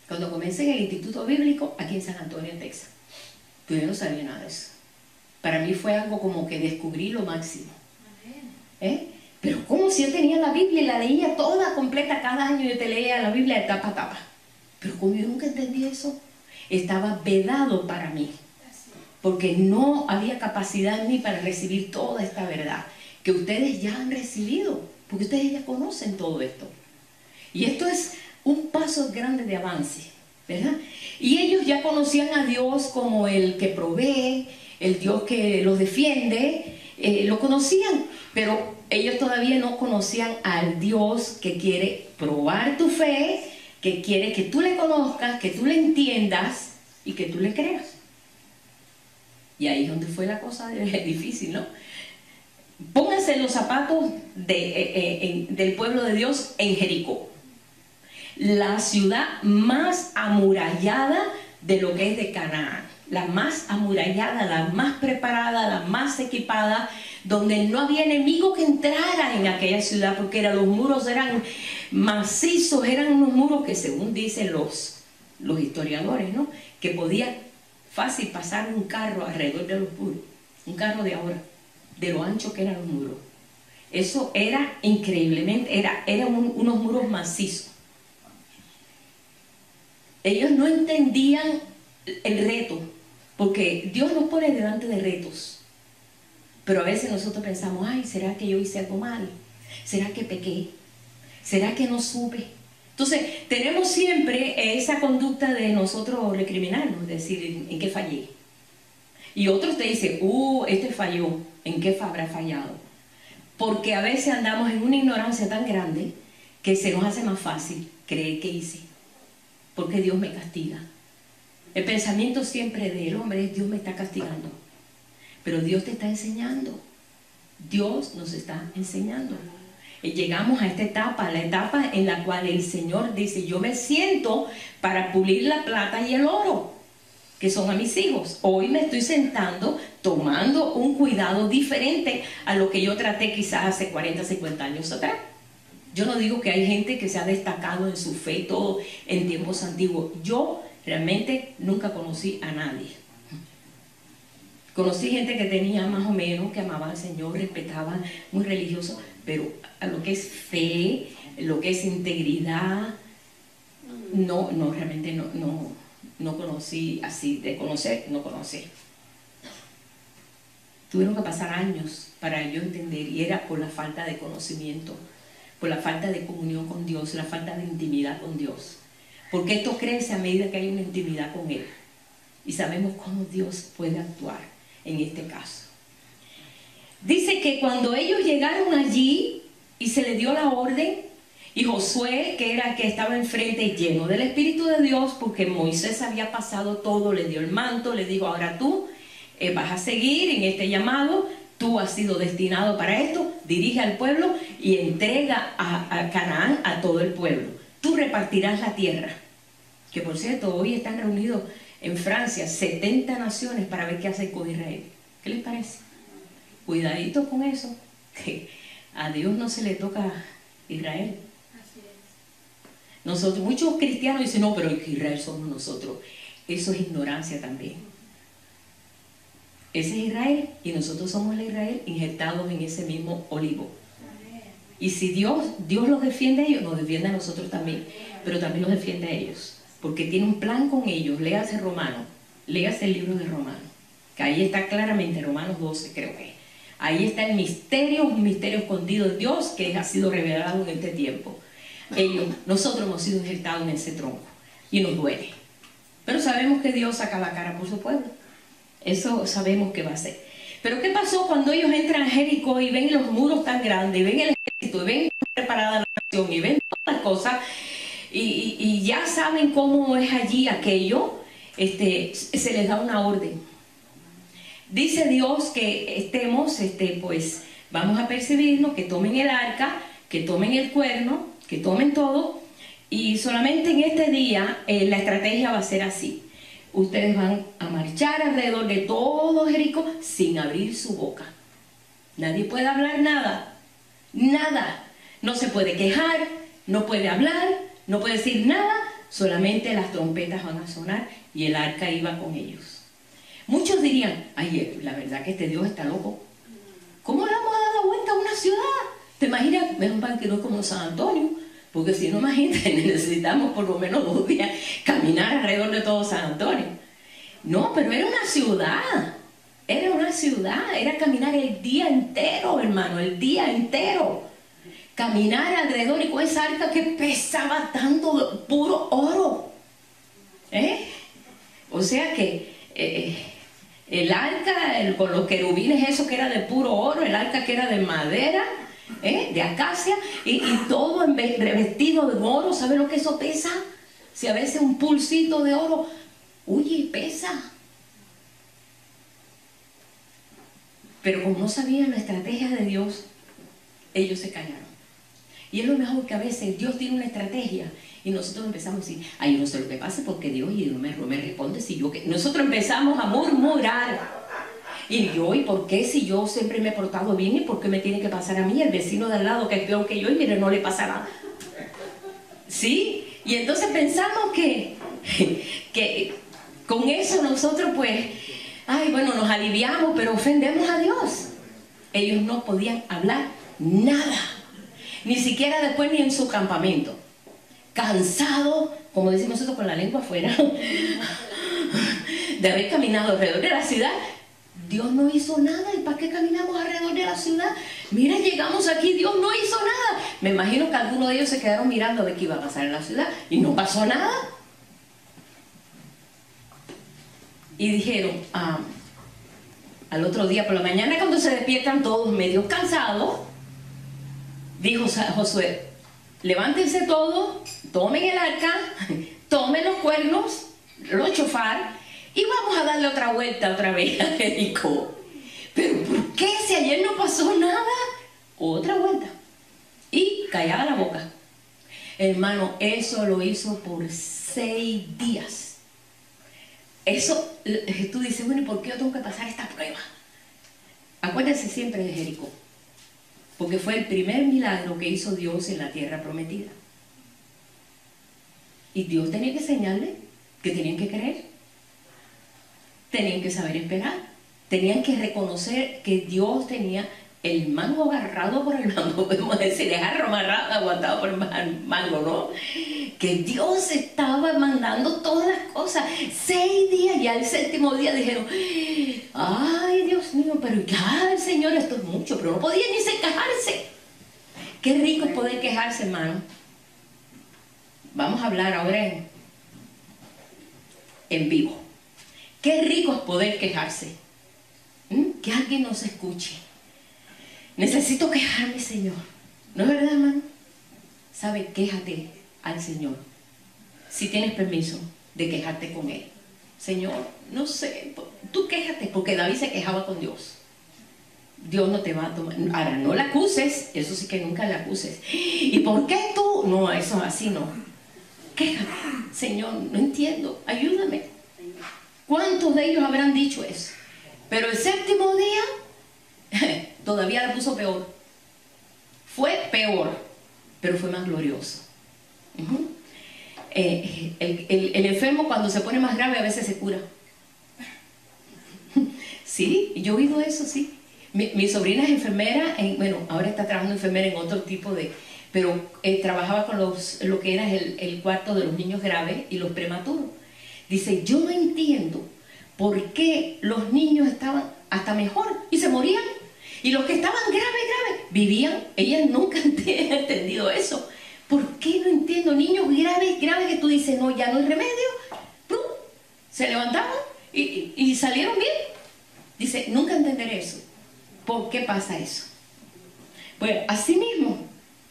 cuando comencé en el Instituto Bíblico aquí en San Antonio, Texas. Pero yo no sabía nada de eso. Para mí fue algo como que descubrí lo máximo. Pero como si yo tenía la Biblia y la leía toda completa, cada año yo te leía la Biblia de tapa a tapa. Pero como yo nunca entendí eso, estaba vedado para mí. Porque no había capacidad en mí para recibir toda esta verdad que ustedes ya han recibido, porque ustedes ya conocen todo esto. Y esto es un paso grande de avance, ¿verdad? Y ellos ya conocían a Dios como el que provee, el Dios que los defiende, lo conocían, pero Ellos todavía no conocían al Dios que quiere probar tu fe, que quiere que tú le conozcas, que tú le entiendas y que tú le creas. Y ahí es donde fue la cosa difícil, ¿no? Pónganse los zapatos del pueblo de Dios en Jericó, la ciudad más amurallada de lo que es de Canaán, la más amurallada, la más preparada, la más equipada, donde no había enemigo que entrara en aquella ciudad, porque los muros eran macizos, eran unos muros que, según dicen los historiadores, ¿no?, que podía fácil pasar un carro alrededor de los muros, un carro de ahora, de lo ancho que eran los muros. Eso era increíblemente, eran unos muros macizos. Ellos no entendían el reto, porque Dios nos pone delante de retos. Pero a veces nosotros pensamos, ay, ¿será que yo hice algo mal? ¿Será que pequé? ¿Será que no supe? Entonces, tenemos siempre esa conducta de nosotros recriminarnos, es decir, ¿en qué fallé? Y otros te dicen, este falló, ¿en qué habrá fallado? Porque a veces andamos en una ignorancia tan grande que se nos hace más fácil creer que hice, porque Dios me castiga. El pensamiento siempre del hombre es, Dios me está castigando. Pero Dios te está enseñando. Dios nos está enseñando. Y llegamos a esta etapa, la etapa en la cual el Señor dice, yo me siento para pulir la plata y el oro, que son a mis hijos. Hoy me estoy sentando, tomando un cuidado diferente a lo que yo traté quizás hace 40, 50 años atrás. Yo no digo que hay gente que se ha destacado en su fe todo en tiempos antiguos. Yo realmente nunca conocí a nadie. Conocí gente que tenía más o menos, que amaba al Señor, respetaba, muy religioso, pero a lo que es fe, lo que es integridad, realmente no conocí así, de conocer, no conocí. Tuvieron que pasar años para yo entender, y era por la falta de conocimiento, por la falta de comunión con Dios, la falta de intimidad con Dios. Porque esto crece a medida que hay una intimidad con Él. Y sabemos cómo Dios puede actuar en este caso. Dice que cuando ellos llegaron allí y se le dio la orden, y Josué, que era el que estaba enfrente, lleno del Espíritu de Dios, porque Moisés había pasado todo, le dio el manto, le dijo, ahora tú vas a seguir en este llamado, tú has sido destinado para esto, dirige al pueblo y entrega a Canaán a todo el pueblo. Tú repartirás la tierra. Que por cierto, hoy están reunidos en Francia 70 naciones para ver qué hacen con Israel. ¿Qué les parece? Cuidadito con eso, que a Dios no se le toca Israel. Así es. Nosotros, muchos cristianos dicen, no, pero Israel somos nosotros. Eso es ignorancia también. Ese es Israel y nosotros somos el Israel injertados en ese mismo olivo. Y si Dios los defiende a ellos, nos defiende a nosotros también, pero también los defiende a ellos, porque tiene un plan con ellos. Léase Romano, léase el libro de Romano, que ahí está claramente, Romanos 12 creo que. Ahí está el misterio, un misterio escondido de Dios que ha sido revelado en este tiempo. Nosotros hemos sido injertados en ese tronco y nos duele. Pero sabemos que Dios saca la cara por su pueblo. Eso sabemos que va a ser. Pero ¿qué pasó cuando ellos entran a Jericó y ven los muros tan grandes, y ven el ejército, y ven preparada la nación, y ven todas las cosas, y ya saben cómo es allí aquello? Se les da una orden. Dice Dios que estemos, pues vamos a percibirnos, que tomen el arca, que tomen el cuerno, que tomen todo, y solamente en este día la estrategia va a ser así. Ustedes van a marchar alrededor de todo Jericó sin abrir su boca. Nadie puede hablar nada, nada. No se puede quejar, no puede hablar, no puede decir nada, solamente las trompetas van a sonar y el arca iba con ellos. Muchos dirían, ay, la verdad que este Dios está loco. ¿Cómo le vamos a dar la vuelta a una ciudad? ¿Te imaginas? Menos mal que no es como San Antonio, porque si no, imagínate, necesitamos por lo menos 2 días caminar alrededor de todo San Antonio. No, pero era una ciudad, era caminar el día entero, hermano, el día entero. Caminar alrededor y con esa arca que pesaba tanto, puro oro. O sea que el arca, con los querubines, eso que era de puro oro, el arca que era de madera, de acacia y todo revestido de oro. ¿Sabe lo que eso pesa? Si a veces un pulsito de oro, oye, pesa. Pero como no sabían la estrategia de Dios, ellos se callaron. Y es lo mejor, que a veces Dios tiene una estrategia y nosotros empezamos a decir, ay, yo no sé lo que pasa porque Dios y Dios me responde si yo que... Nosotros empezamos a murmurar. Y yo, ¿y por qué si yo siempre me he portado bien? ¿Y por qué me tiene que pasar a mí? El vecino de al lado que es peor que yo y mire, no le pasa nada. ¿Sí? Y entonces pensamos que con eso nosotros pues, ay, bueno, nos aliviamos, pero ofendemos a Dios. Ellos no podían hablar nada. Ni siquiera después ni en su campamento. Cansados, como decimos nosotros, con la lengua afuera, de haber caminado alrededor de la ciudad. Dios no hizo nada. ¿Y para qué caminamos alrededor de la ciudad? Mira, llegamos aquí, Dios no hizo nada. Me imagino que algunos de ellos se quedaron mirando a ver qué iba a pasar en la ciudad y no pasó nada. Y dijeron, al otro día por la mañana, cuando se despiertan todos medio cansados, dijo Josué, levántense todos, tomen el arca, tomen los cuernos, los chofar, y vamos a darle otra vuelta otra vez a Jericó. ¿Pero por qué? Si ayer no pasó nada. Otra vuelta. Y callada la boca. Hermano, eso lo hizo por 6 días. Eso, tú dices, bueno, ¿y por qué yo tengo que pasar esta prueba? Acuérdense siempre de Jericó. Porque fue el primer milagro que hizo Dios en la tierra prometida. Y Dios tenía que enseñarle que tenían que creer. Tenían que saber esperar. Tenían que reconocer que Dios tenía el mango agarrado por el mango, podemos decir, el jarro amarrado, aguantado por el mango, ¿no? Que Dios estaba mandando todas las cosas. 6 días, ya el 7º día dijeron, ay, Dios mío, pero ya el Señor, esto es mucho, pero no podían ni se quejarse. Qué rico es poder quejarse, hermano. Vamos a hablar ahora en vivo. Qué rico es poder quejarse. Que alguien nos escuche. Necesito quejarme, Señor. ¿No es verdad, hermano? ¿Sabe? Quéjate al Señor. Si tienes permiso de quejarte con Él. Señor, no sé, tú quéjate, porque David se quejaba con Dios. Dios no te va a tomar. Ahora, no la acuses, eso sí que nunca la acuses. ¿Y por qué tú? No, eso así no. Quéjate, Señor, no entiendo, ayúdame. ¿Cuántos de ellos habrán dicho eso? Pero el 7º día todavía la puso peor. Fue peor, pero fue más glorioso. El enfermo, cuando se pone más grave, a veces se cura. Sí, yo he oído eso, sí. Mi sobrina es enfermera, bueno, ahora está trabajando enfermera en otro tipo de... Pero trabajaba con lo que era el cuarto de los niños graves y los prematuros. Dice, yo no entiendo por qué los niños estaban hasta mejor y se morían. Y los que estaban graves, vivían. Ella nunca ha entendido eso. ¿Por qué no entiendo? Niños graves que tú dices, no, ya no hay remedio. ¡Pum! Se levantaban y salieron bien. Dice, nunca entenderé eso. ¿Por qué pasa eso? Bueno, así mismo,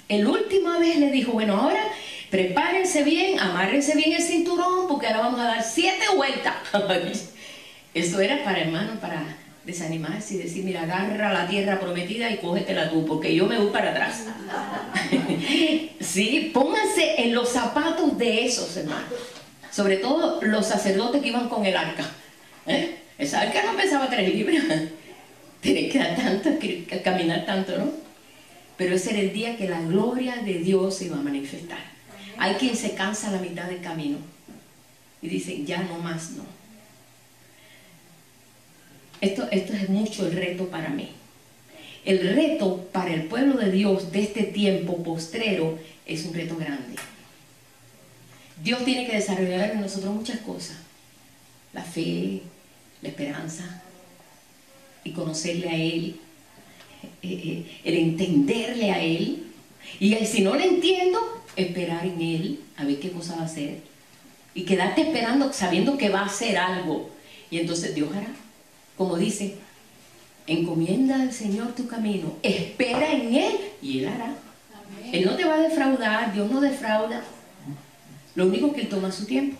el última vez le dijo, bueno, ahora prepárense bien, amárrense bien el cinturón, porque ahora vamos a dar 7 vueltas. Eso era para, hermano, para desanimarse y decir, mira, agarra la tierra prometida y cógetela tú, porque yo me voy para atrás. Sí, pónganse en los zapatos de esos, hermanos. Sobre todo los sacerdotes que iban con el arca. Esa arca no pesaba 3 libras. Tenés que dar tanto, caminar tanto, ¿no? Pero ese era el día que la gloria de Dios se iba a manifestar. Hay quien se cansa a la mitad del camino y dice, ya no más, no. Esto es mucho el reto para mí. El reto para el pueblo de Dios de este tiempo postrero es un reto grande. Dios tiene que desarrollar en nosotros muchas cosas. La fe, la esperanza, y conocerle a Él, el entenderle a Él. Y si no le entiendo, esperar en Él, a ver qué cosa va a hacer. Y quedarte esperando, sabiendo que va a hacer algo. Y entonces Dios hará. Como dice, Encomienda al Señor tu camino, espera en Él y Él hará. Amén. Él no te va a defraudar, Dios no defrauda. Lo único que Él toma su tiempo.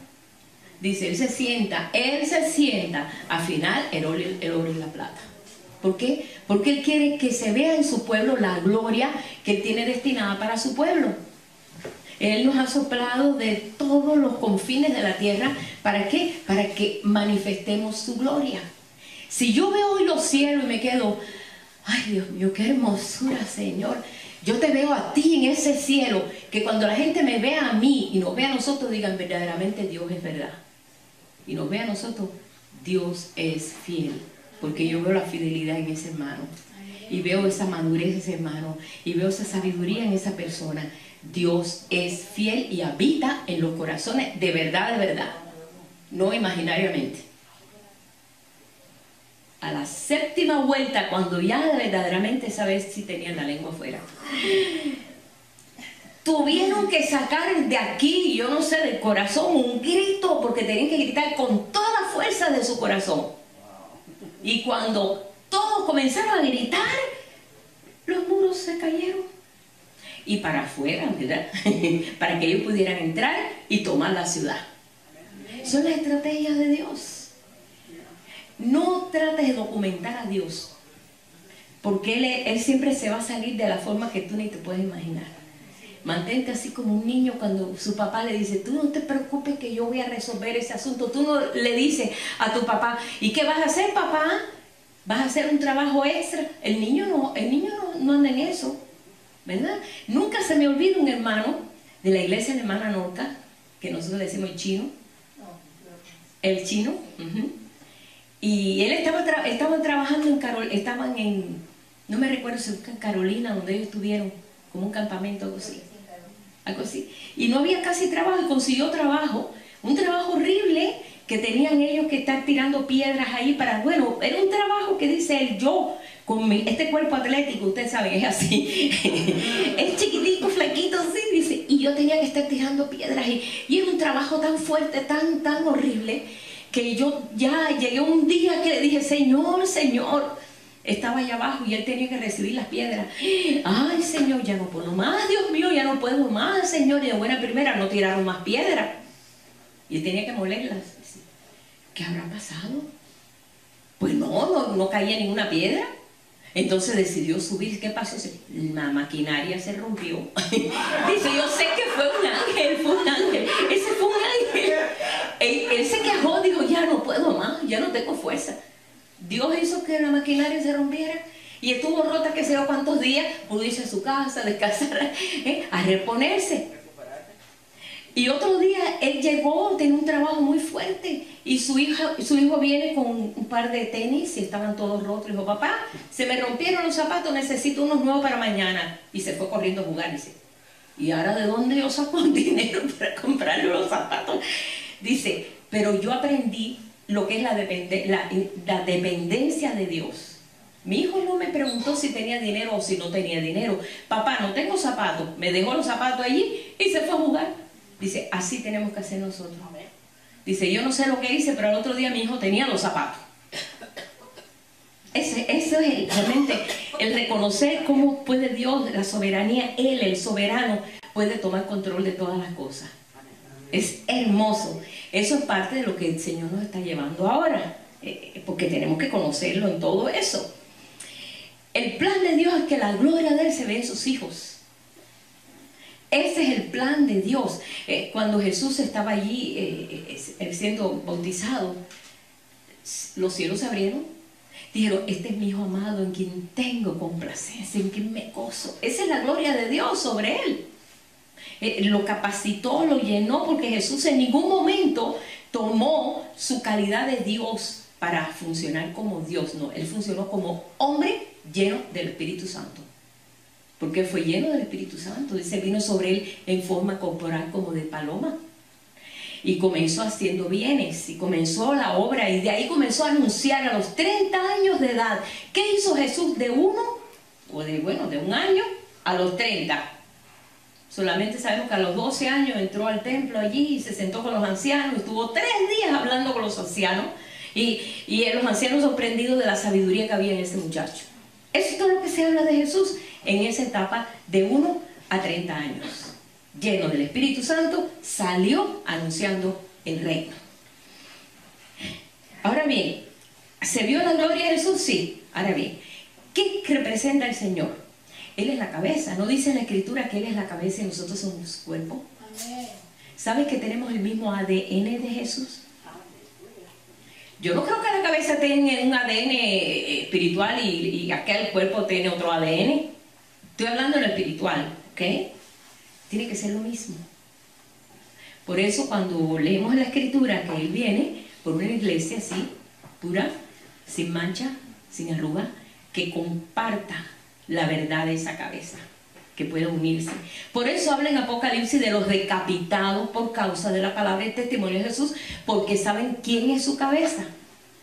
Dice, Él se sienta, al final el oro y la plata. ¿Por qué? Porque Él quiere que se vea en su pueblo la gloria que Él tiene destinada para su pueblo. Él nos ha soplado de todos los confines de la tierra. ¿Para qué? Para que manifestemos su gloria. Si yo veo hoy los cielos y me quedo, ay Dios mío, qué hermosura, Señor. Yo te veo a ti en ese cielo, que cuando la gente me vea a mí y nos vea a nosotros, digan verdaderamente Dios es verdad. Y nos vea a nosotros, Dios es fiel. Porque yo veo la fidelidad en ese hermano. Y veo esa madurez en ese hermano. Y veo esa sabiduría en esa persona. Dios es fiel y habita en los corazones de verdad, no imaginariamente. A la séptima vuelta, cuando ya verdaderamente sabes si tenían la lengua afuera, tuvieron que sacar de aquí, yo no sé, del corazón un grito, porque tenían que gritar con toda la fuerza de su corazón. Y cuando todos comenzaron a gritar, los muros se cayeron. Y para afuera, ¿verdad? Para que ellos pudieran entrar y tomar la ciudad. Son las estrategias de Dios. No trates de documentar a Dios, porque Él siempre se va a salir de la forma que tú ni te puedes imaginar. Mantente así como un niño cuando su papá le dice, tú no te preocupes que yo voy a resolver ese asunto. Tú no le dices a tu papá, ¿y qué vas a hacer, papá? ¿Vas a hacer un trabajo extra? El niño no anda en eso, ¿verdad? Nunca se me olvida un hermano de la iglesia de la hermana Norca, que nosotros le decimos el chino. Y él estaban trabajando no me recuerdo si fue en Carolina, donde ellos estuvieron, como un campamento, algo así. Y no había casi trabajo, y consiguió trabajo, un trabajo horrible, que tenían ellos que estar tirando piedras ahí bueno, era un trabajo que dice él, yo, con este cuerpo atlético, ustedes saben, es así, es chiquitico, flaquito, así, dice, y yo tenía que estar tirando piedras, y era un trabajo tan fuerte, tan horrible, que yo ya llegué un día que le dije, Señor, estaba allá abajo y él tenía que recibir las piedras. Ay, Señor, ya no puedo más, Dios mío, ya no puedo más, Señor. Y de buena primera no tiraron más piedras. Y él tenía que molerlas. ¿Qué habrá pasado? Pues no caía ninguna piedra. Entonces decidió subir. ¿Qué pasó? La maquinaria se rompió. Dice, yo sé que fue un ángel, ese fue un ángel. Él se quejó, dijo, ya no puedo más, ya no tengo fuerza. Dios hizo que la maquinaria se rompiera y estuvo rota que sé yo cuántos días, pudo irse a su casa, descansar, a reponerse. Y otro día él llegó, tenía un trabajo muy fuerte y su hijo viene con un par de tenis y estaban todos rotos. Dijo, papá, se me rompieron los zapatos, necesito unos nuevos para mañana. Y se fue corriendo a jugar, dice. ¿Y ahora de dónde yo saco el dinero para comprarle los zapatos? Dice, pero yo aprendí lo que es la dependencia de Dios. Mi hijo no me preguntó si tenía dinero o si no tenía dinero. Papá, no tengo zapatos. Me dejó los zapatos allí y se fue a jugar. Dice, así tenemos que hacer nosotros. Dice, yo no sé lo que hice, pero el otro día mi hijo tenía los zapatos. Eso es realmente el reconocer cómo puede Dios, la soberanía, Él, el soberano, puede tomar control de todas las cosas. Es hermoso. Eso es parte de lo que el Señor nos está llevando ahora, porque tenemos que conocerlo en todo eso. El plan de Dios es que la gloria de Él se vea en sus hijos. Ese es el plan de Dios. Cuando Jesús estaba allí siendo bautizado, los cielos se abrieron. Dijeron, este es mi hijo amado en quien tengo complacencia, en quien me gozo. Esa es la gloria de Dios sobre Él. Lo capacitó, lo llenó, porque Jesús en ningún momento tomó su calidad de Dios para funcionar como Dios. No, Él funcionó como hombre lleno del Espíritu Santo. Porque fue lleno del Espíritu Santo. Dice, vino sobre Él en forma corporal como de paloma. Y comenzó haciendo bienes, y comenzó la obra, y de ahí comenzó a anunciar a los 30 años de edad. ¿Qué hizo Jesús de un año a los 30? Solamente sabemos que a los 12 años entró al templo allí y se sentó con los ancianos, y estuvo 3 días hablando con los ancianos, Y los ancianos sorprendidos de la sabiduría que había en ese muchacho. Eso es todo lo que se habla de Jesús en esa etapa de 1 a 30 años. Lleno del Espíritu Santo, salió anunciando el reino. Ahora bien, ¿se vio la gloria de Jesús? Sí. Ahora bien, ¿qué representa el Señor? Él es la cabeza. ¿No dice en la Escritura que Él es la cabeza y nosotros somos su cuerpo? ¿Sabes que tenemos el mismo ADN de Jesús? Yo no creo que la cabeza tenga un ADN espiritual y aquel cuerpo tiene otro ADN. Estoy hablando de lo espiritual, ¿ok? Tiene que ser lo mismo. Por eso cuando leemos en la Escritura que Él viene por una iglesia así, pura, sin mancha, sin arruga, que comparta la verdad de esa cabeza, que pueda unirse. Por eso habla en Apocalipsis de los decapitados por causa de la palabra y el testimonio de Jesús, porque saben quién es su cabeza.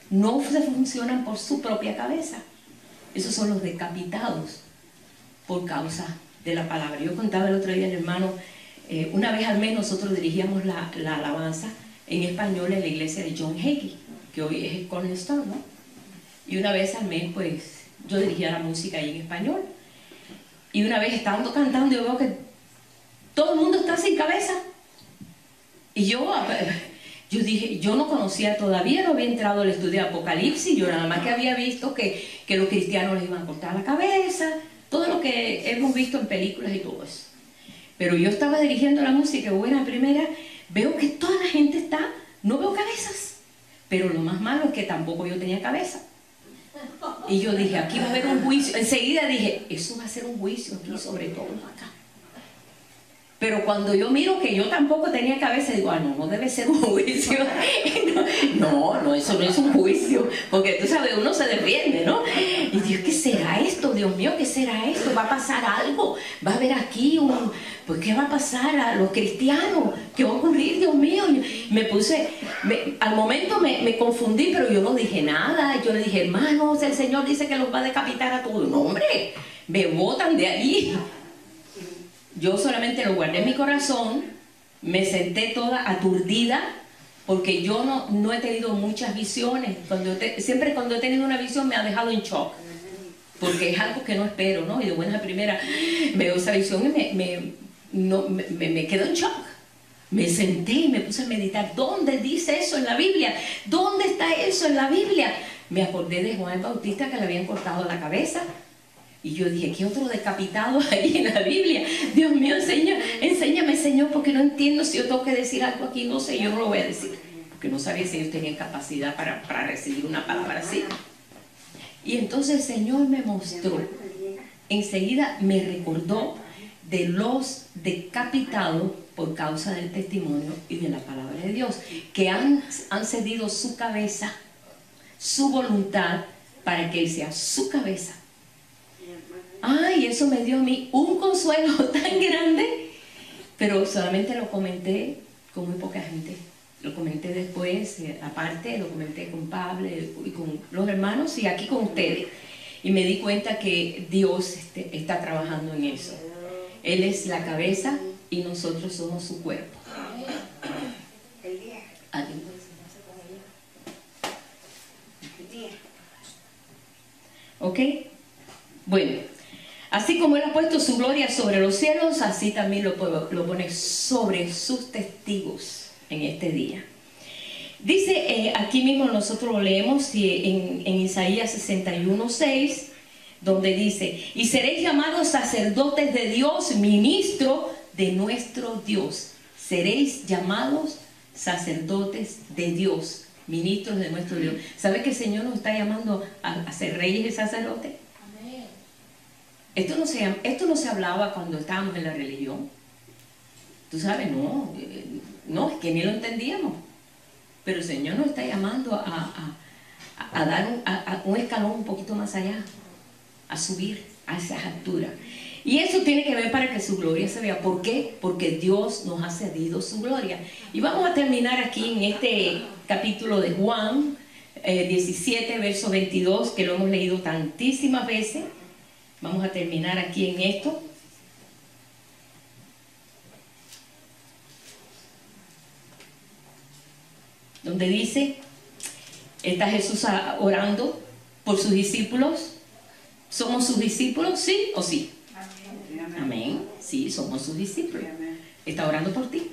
No se funcionan por su propia cabeza. Esos son los decapitados por causa de la palabra. Yo contaba el otro día al hermano, una vez al mes nosotros dirigíamos la alabanza en español en la iglesia de John Hagee, que hoy es el Cornerstone, ¿no? Y una vez al mes, pues, yo dirigía la música ahí en español. Y una vez estando cantando, yo veo que todo el mundo está sin cabeza. Y yo dije, yo no conocía todavía, no había entrado al estudio de Apocalipsis, yo nada más que había visto que los cristianos les iban a cortar la cabeza, todo lo que hemos visto en películas y todo eso. Pero yo estaba dirigiendo la música, buena primera, veo que toda la gente está, no veo cabezas. Pero lo más malo es que tampoco yo tenía cabeza. Y yo dije, aquí va a haber un juicio. Enseguida dije, eso va a ser un juicio aquí, sobre todo acá. Pero cuando yo miro que yo tampoco tenía cabeza, digo, no, no debe ser un juicio. No, eso no es un juicio. Porque tú sabes, uno se defiende, ¿no? Y Dios, ¿qué será esto? Dios mío, ¿qué será esto? ¿Va a pasar algo? ¿Va a haber aquí un...? Pues, ¿qué va a pasar a los cristianos? ¿Qué va a ocurrir, Dios mío? Y me puse... al momento me confundí, pero yo no dije nada. Yo le dije, hermanos, el Señor dice que los va a decapitar a todos. No, hombre, me botan de allí. Yo solamente lo guardé en mi corazón, me senté toda aturdida, porque yo no he tenido muchas visiones. Siempre cuando he tenido una visión me ha dejado en shock, porque es algo que no espero, ¿no? Y de buena primera veo esa visión y me quedo en shock. Me senté y me puse a meditar. ¿Dónde dice eso en la Biblia? ¿Dónde está eso en la Biblia? Me acordé de Juan el Bautista, que le habían cortado la cabeza. Y yo dije, ¿qué otro decapitado hay en la Biblia? Dios mío, enséñame, Señor, porque no entiendo si yo tengo que decir algo aquí. No sé, yo no lo voy a decir. Porque no sabía si ellos tenían capacidad para recibir una palabra así. Y entonces el Señor me mostró, enseguida me recordó de los decapitados por causa del testimonio y de la palabra de Dios, que han cedido su cabeza, su voluntad, para que Él sea su cabeza. Ay, eso me dio a mí un consuelo tan grande, pero solamente lo comenté con muy poca gente. Lo comenté después, aparte, lo comenté con Pablo y con los hermanos y aquí con ustedes. Y me di cuenta que Dios está trabajando en eso. Él es la cabeza y nosotros somos su cuerpo. ¿Ok? Bueno. Así como Él ha puesto su gloria sobre los cielos, así también lo pone sobre sus testigos en este día. Dice, aquí mismo nosotros lo leemos en Isaías 61:6, donde dice, y seréis llamados sacerdotes de Dios, ministro de nuestro Dios. Seréis llamados sacerdotes de Dios, ministros de nuestro Dios. ¿Sabe que el Señor nos está llamando a ser reyes y sacerdotes? Esto no se hablaba cuando estábamos en la religión. Tú sabes, no, es que ni lo entendíamos. Pero el Señor nos está llamando a dar un escalón un poquito más allá, a subir a esas alturas. Y eso tiene que ver para que su gloria se vea. ¿Por qué? Porque Dios nos ha cedido su gloria. Y vamos a terminar aquí en este capítulo de Juan 17, verso 22, que lo hemos leído tantísimas veces. Vamos a terminar aquí en esto. Donde dice, ¿Está Jesús orando por sus discípulos? ¿Somos sus discípulos? ¿Sí o sí? Amén. Sí, somos sus discípulos. ¿Está orando por ti?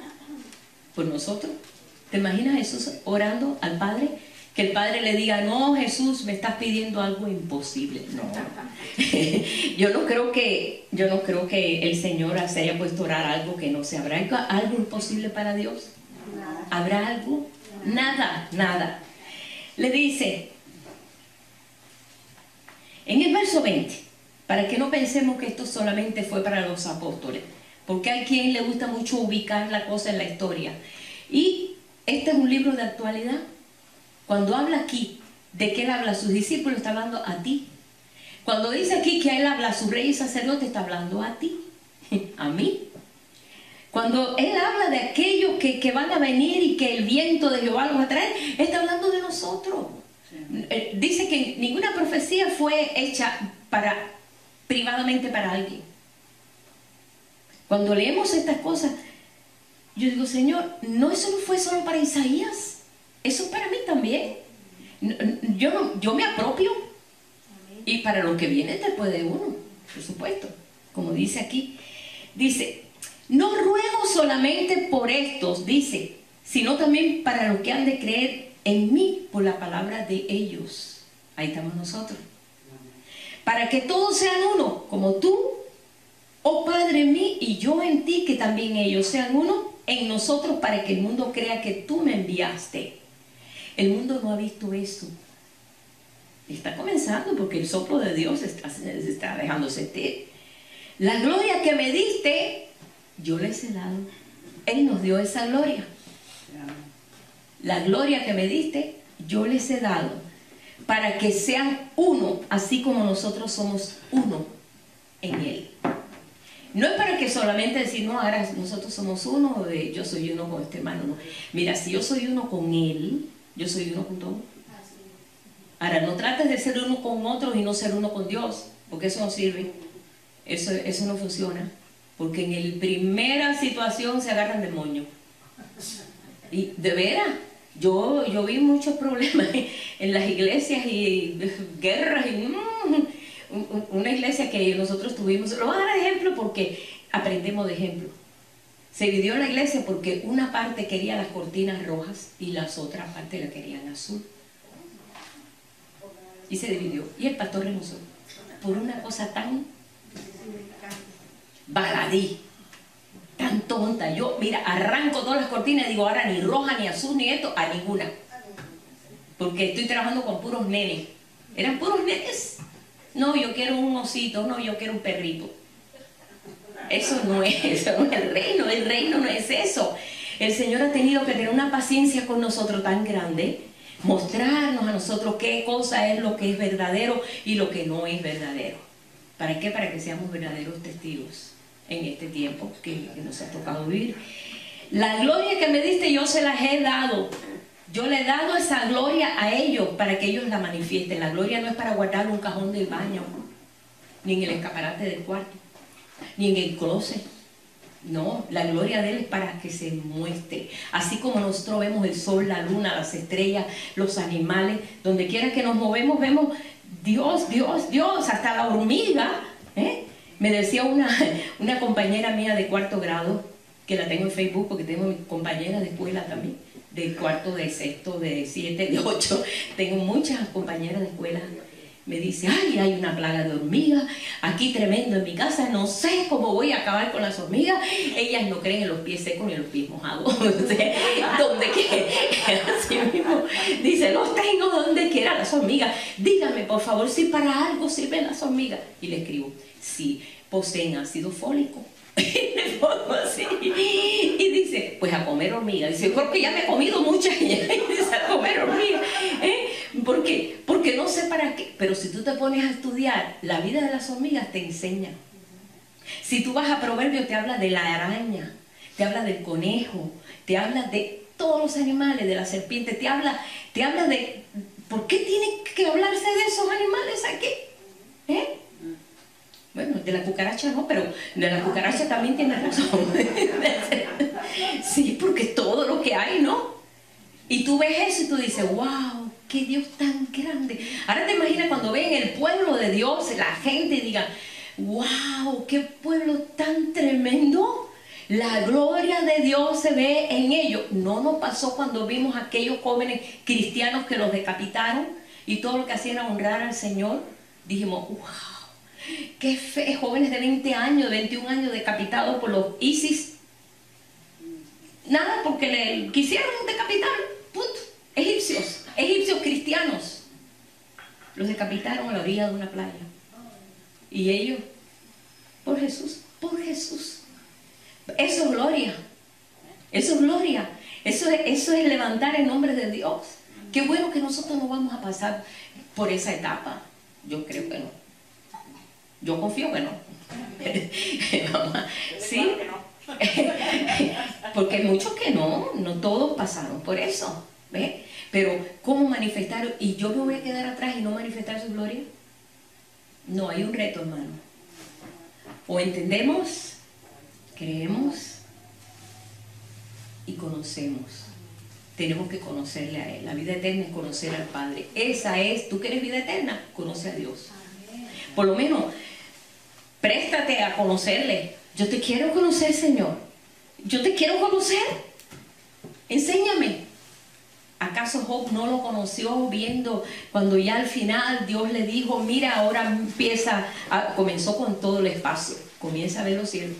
¿Por nosotros? ¿Te imaginas Jesús orando al Padre? Que el Padre le diga, no, Jesús, me estás pidiendo algo imposible. No. yo no creo que el Señor se haya puesto a orar algo que no se habrá. ¿Algo imposible para Dios? ¿Habrá algo? Nada, nada. Le dice, en el verso 20, para que no pensemos que esto solamente fue para los apóstoles, porque hay quien le gusta mucho ubicar la cosa en la historia. Y este es un libro de actualidad. Cuando habla aquí de que él habla a sus discípulos, está hablando a ti. Cuando dice aquí que él habla a sus reyes y sacerdotes, está hablando a ti, a mí. Cuando él habla de aquellos que van a venir y que el viento de Jehová los va a traer, está hablando de nosotros. Dice que ninguna profecía fue hecha privadamente para alguien. Cuando leemos estas cosas, yo digo, Señor, no, eso no fue solo para Isaías, eso es para mí también. Yo me apropio. Y para lo que viene después de uno, por supuesto. Como dice aquí, dice, no ruego solamente por estos, dice, sino también para los que han de creer en mí por la palabra de ellos. Ahí estamos nosotros. Para que todos sean uno, como tú, oh Padre, en mí y yo en ti, que también ellos sean uno en nosotros, para que el mundo crea que tú me enviaste. El mundo no ha visto eso. Está comenzando porque el soplo de Dios se está dejando sentir. La gloria que me diste, yo les he dado. Él nos dio esa gloria. La gloria que me diste, yo les he dado. Para que sean uno, así como nosotros somos uno en Él. No es para que solamente decir, no, ahora nosotros somos uno, yo soy uno con este hermano. No. Mira, si yo soy uno con Él, yo soy uno con todo. Ahora, no trates de ser uno con otros y no ser uno con Dios, porque eso no sirve. Eso no funciona. Porque en la primera situación se agarran del moño. Y de veras, yo vi muchos problemas en las iglesias y guerras. Y, una iglesia que nosotros tuvimos, lo voy a dar de ejemplo porque aprendemos de ejemplo. Se dividió la iglesia porque una parte quería las cortinas rojas y las otras partes la querían azul. Y se dividió. Y el pastor renunció por una cosa tan baladí, tan tonta. Yo, mira, arranco todas las cortinas y digo, ahora ni roja, ni azul, ni esto, a ninguna. Porque estoy trabajando con puros nenes. ¿Eran puros nenes? No, yo quiero un osito, no, yo quiero un perrito. Eso no es el reino no es eso. El Señor ha tenido que tener una paciencia con nosotros tan grande, mostrarnos a nosotros qué cosa es lo que es verdadero y lo que no es verdadero. ¿Para qué? Para que seamos verdaderos testigos en este tiempo que nos ha tocado vivir. La gloria que me diste yo se las he dado. Yo le he dado esa gloria a ellos para que ellos la manifiesten. La gloria no es para guardar en un cajón del baño, ni en el escaparate del cuarto, ni en el closet. No, la gloria de Él es para que se muestre. Así como nosotros vemos el sol, la luna, las estrellas, los animales, donde quiera que nos movemos, vemos Dios, Dios, Dios, hasta la hormiga. Me decía una compañera mía de cuarto grado, que la tengo en Facebook porque tengo mi compañera de escuela también, de cuarto, de sexto, de 7, de 8. Tengo muchas compañeras de escuela. Me dice, ay, hay una plaga de hormigas aquí tremendo en mi casa, no sé cómo voy a acabar con las hormigas. Ellas no creen en los pies secos ni en los pies mojados. ¿Dónde quiera? Así mismo. Dice, los tengo donde quiera las hormigas. Dígame, por favor, si para algo sirven las hormigas. Y le escribo, si poseen ácido fólico. Le pongo así. Y dice, pues a comer hormigas. Dice, porque ya me he comido muchas. Y dice, a comer hormigas. ¿Por qué? Porque no sé para qué. Pero si tú te pones a estudiar, la vida de las hormigas te enseña. Si tú vas a Proverbios, te habla de la araña, te habla del conejo, te habla de todos los animales, de la serpiente, te habla de... ¿Por qué tiene que hablarse de esos animales aquí? Bueno, de la cucaracha no, pero de la cucaracha también tiene razón. Sí, porque todo lo que hay, ¿no? Y tú ves eso y tú dices, wow, qué Dios tan grande. Ahora te imaginas cuando ven el pueblo de Dios, la gente diga, wow, qué pueblo tan tremendo. La gloria de Dios se ve en ellos. No nos pasó cuando vimos a aquellos jóvenes cristianos que los decapitaron y todo lo que hacían era honrar al Señor. Dijimos, wow, qué fe, jóvenes de 20 años, 21 años decapitados por los ISIS. Nada, porque le quisieron decapitar, punto. Egipcios cristianos. Los decapitaron a la orilla de una playa. Y ellos, por Jesús, por Jesús. Eso es gloria. Eso es gloria. Eso es levantar el nombre de Dios. Qué bueno que nosotros no vamos a pasar por esa etapa. Yo creo que no. Yo confío que no. ¿Sí? Porque hay muchos que no todos pasaron por eso. ¿Ves? Pero ¿cómo manifestar? ¿Y yo me voy a quedar atrás y no manifestar su gloria? No, hay un reto, hermano. O entendemos, creemos y conocemos. Tenemos que conocerle a Él. La vida eterna es conocer al Padre. Esa es, tú quieres vida eterna, conoce a Dios. Por lo menos, préstate a conocerle. Yo te quiero conocer, Señor. Yo te quiero conocer. Enséñame. ¿Acaso Job no lo conoció viendo cuando ya al final Dios le dijo, mira, ahora comenzó con todo el espacio, comienza a ver los cielos,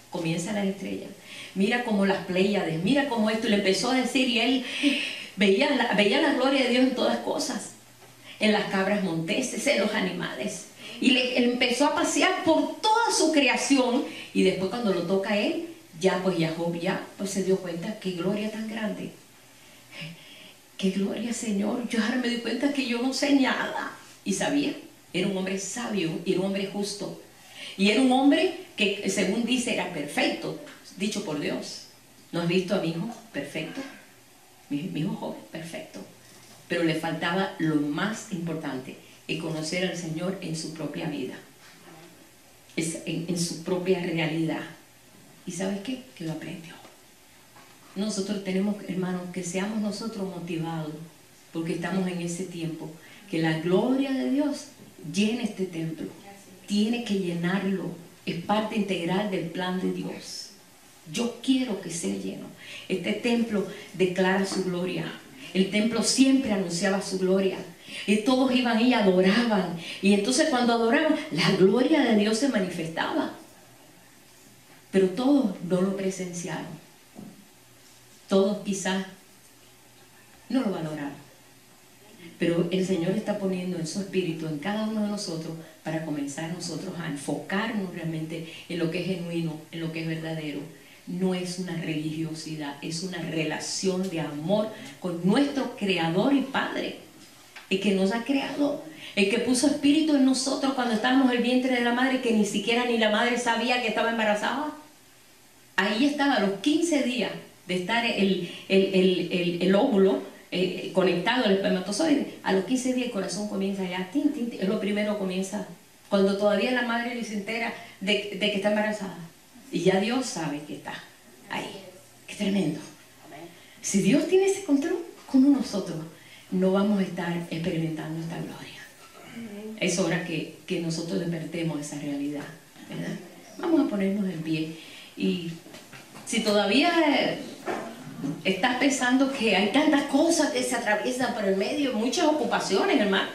comienza las estrellas, mira como las Pléyades, mira como esto, y le empezó a decir, y él veía la gloria de Dios en todas cosas, en las cabras monteses, en los animales, y él empezó a pasear por toda su creación, y después cuando lo toca a él, Job se dio cuenta, qué gloria tan grande. ¡Qué gloria, Señor! Yo ahora me di cuenta que yo no sé nada. Y sabía, era un hombre sabio, era un hombre justo. Y era un hombre que, según dice, era perfecto, dicho por Dios. ¿No has visto a mi hijo? Perfecto. Mi hijo joven, perfecto. Pero le faltaba lo más importante, el conocer al Señor en su propia vida. En su propia realidad. ¿Y sabes qué? Que lo aprendió. Nosotros tenemos, hermanos, que seamos nosotros motivados, porque estamos en ese tiempo, que la gloria de Dios llene este templo, tiene que llenarlo, es parte integral del plan de Dios. Yo quiero que sea lleno. Este templo declara su gloria, el templo siempre anunciaba su gloria, y todos iban y adoraban, y entonces cuando adoraban, la gloria de Dios se manifestaba, pero todos no lo presenciaron. Todos quizás no lo valoraron. Pero el Señor está poniendo en su espíritu en cada uno de nosotros para comenzar nosotros a enfocarnos realmente en lo que es genuino, en lo que es verdadero. No es una religiosidad, es una relación de amor con nuestro Creador y Padre. El que nos ha creado, el que puso espíritu en nosotros cuando estábamos en el vientre de la madre, que ni siquiera ni la madre sabía que estaba embarazada. Ahí estaba a los 15 días de estar el óvulo conectado al espermatozoide. A los 15 días el corazón comienza ya, es lo primero comienza, cuando todavía la madre ni se entera de que está embarazada. Y ya Dios sabe que está ahí. ¡Qué tremendo! Si Dios tiene ese control, ¿cómo nosotros no vamos a estar experimentando esta gloria? Es hora que nosotros despertemos esa realidad, ¿verdad? Vamos a ponernos en pie. Y si todavía estás pensando que hay tantas cosas que se atraviesan por el medio, muchas ocupaciones, hermano,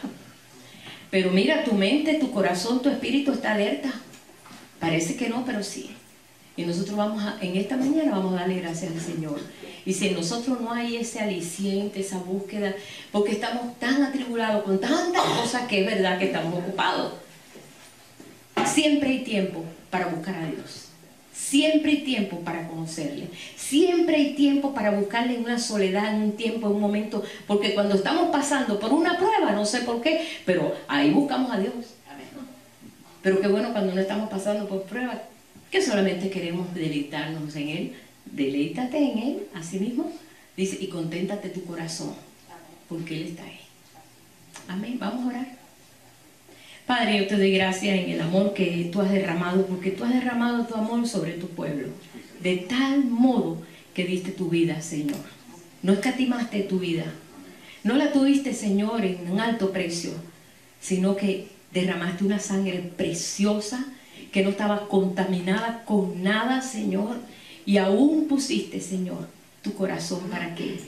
pero mira, tu mente, tu corazón, tu espíritu está alerta. Parece que no, pero sí. Y nosotros en esta mañana vamos a darle gracias al Señor. Y si en nosotros no hay ese aliciente, esa búsqueda, porque estamos tan atribulados con tantas cosas que es verdad que estamos ocupados. Siempre hay tiempo para buscar a Dios. Siempre hay tiempo para conocerle. Siempre hay tiempo para buscarle en una soledad, en un tiempo, en un momento. Porque cuando estamos pasando por una prueba, no sé por qué, pero ahí buscamos a Dios. Pero qué bueno cuando no estamos pasando por pruebas, que solamente queremos deleitarnos en Él. Deleítate en Él, así mismo. Dice, y conténtate tu corazón, porque Él está ahí. Amén. Vamos a orar. Padre, yo te doy gracias en el amor que tú has derramado, porque tú has derramado tu amor sobre tu pueblo, de tal modo que diste tu vida, Señor. No escatimaste tu vida. No la tuviste, Señor, en un alto precio, sino que derramaste una sangre preciosa que no estaba contaminada con nada, Señor. Y aún pusiste, Señor, tu corazón para que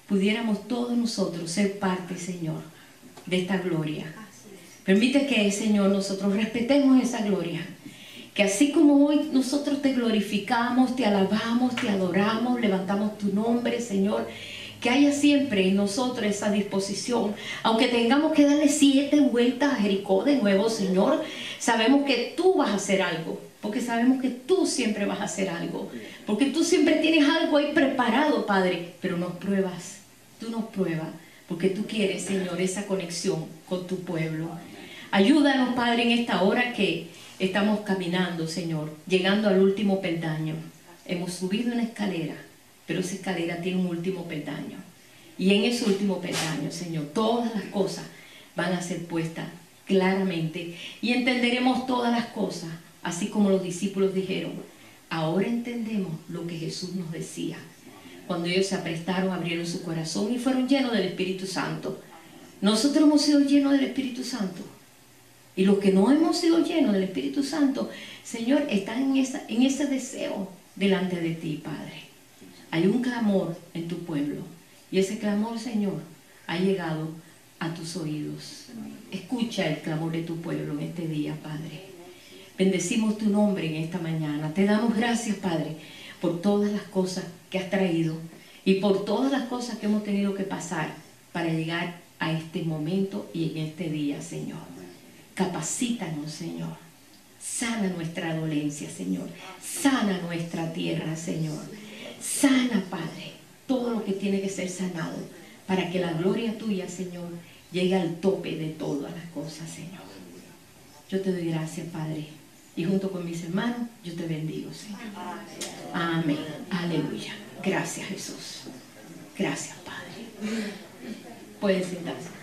pudiéramos todos nosotros ser parte, Señor, de esta gloria. Permite que, Señor, nosotros respetemos esa gloria. Que así como hoy nosotros te glorificamos, te alabamos, te adoramos, levantamos tu nombre, Señor, que haya siempre en nosotros esa disposición. Aunque tengamos que darle 7 vueltas a Jericó de nuevo, Señor, sabemos que tú vas a hacer algo. Porque sabemos que tú siempre vas a hacer algo. Porque tú siempre tienes algo ahí preparado, Padre. Pero nos pruebas. Tú nos pruebas. Porque tú quieres, Señor, esa conexión con tu pueblo. Ayúdanos, Padre, en esta hora que estamos caminando, Señor, llegando al último peldaño. Hemos subido una escalera, pero esa escalera tiene un último peldaño. Y en ese último peldaño, Señor, todas las cosas van a ser puestas claramente. Y entenderemos todas las cosas, así como los discípulos dijeron. Ahora entendemos lo que Jesús nos decía. Cuando ellos se aprestaron, abrieron su corazón y fueron llenos del Espíritu Santo. Nosotros hemos sido llenos del Espíritu Santo. Y los que no hemos sido llenos del Espíritu Santo, Señor, están en ese deseo delante de ti, Padre. Hay un clamor en tu pueblo. Y ese clamor, Señor, ha llegado a tus oídos. Escucha el clamor de tu pueblo en este día, Padre. Bendecimos tu nombre en esta mañana. Te damos gracias, Padre, por todas las cosas que has traído y por todas las cosas que hemos tenido que pasar para llegar a este momento y en este día, Señor. Capacítanos, Señor. Sana nuestra dolencia, Señor. Sana nuestra tierra, Señor. Sana, Padre, todo lo que tiene que ser sanado para que la gloria tuya, Señor, llegue al tope de todas las cosas, Señor. Yo te doy gracias, Padre. Y junto con mis hermanos, yo te bendigo, Señor. Amén. Aleluya. Gracias, Jesús. Gracias, Padre. Pueden sentarse.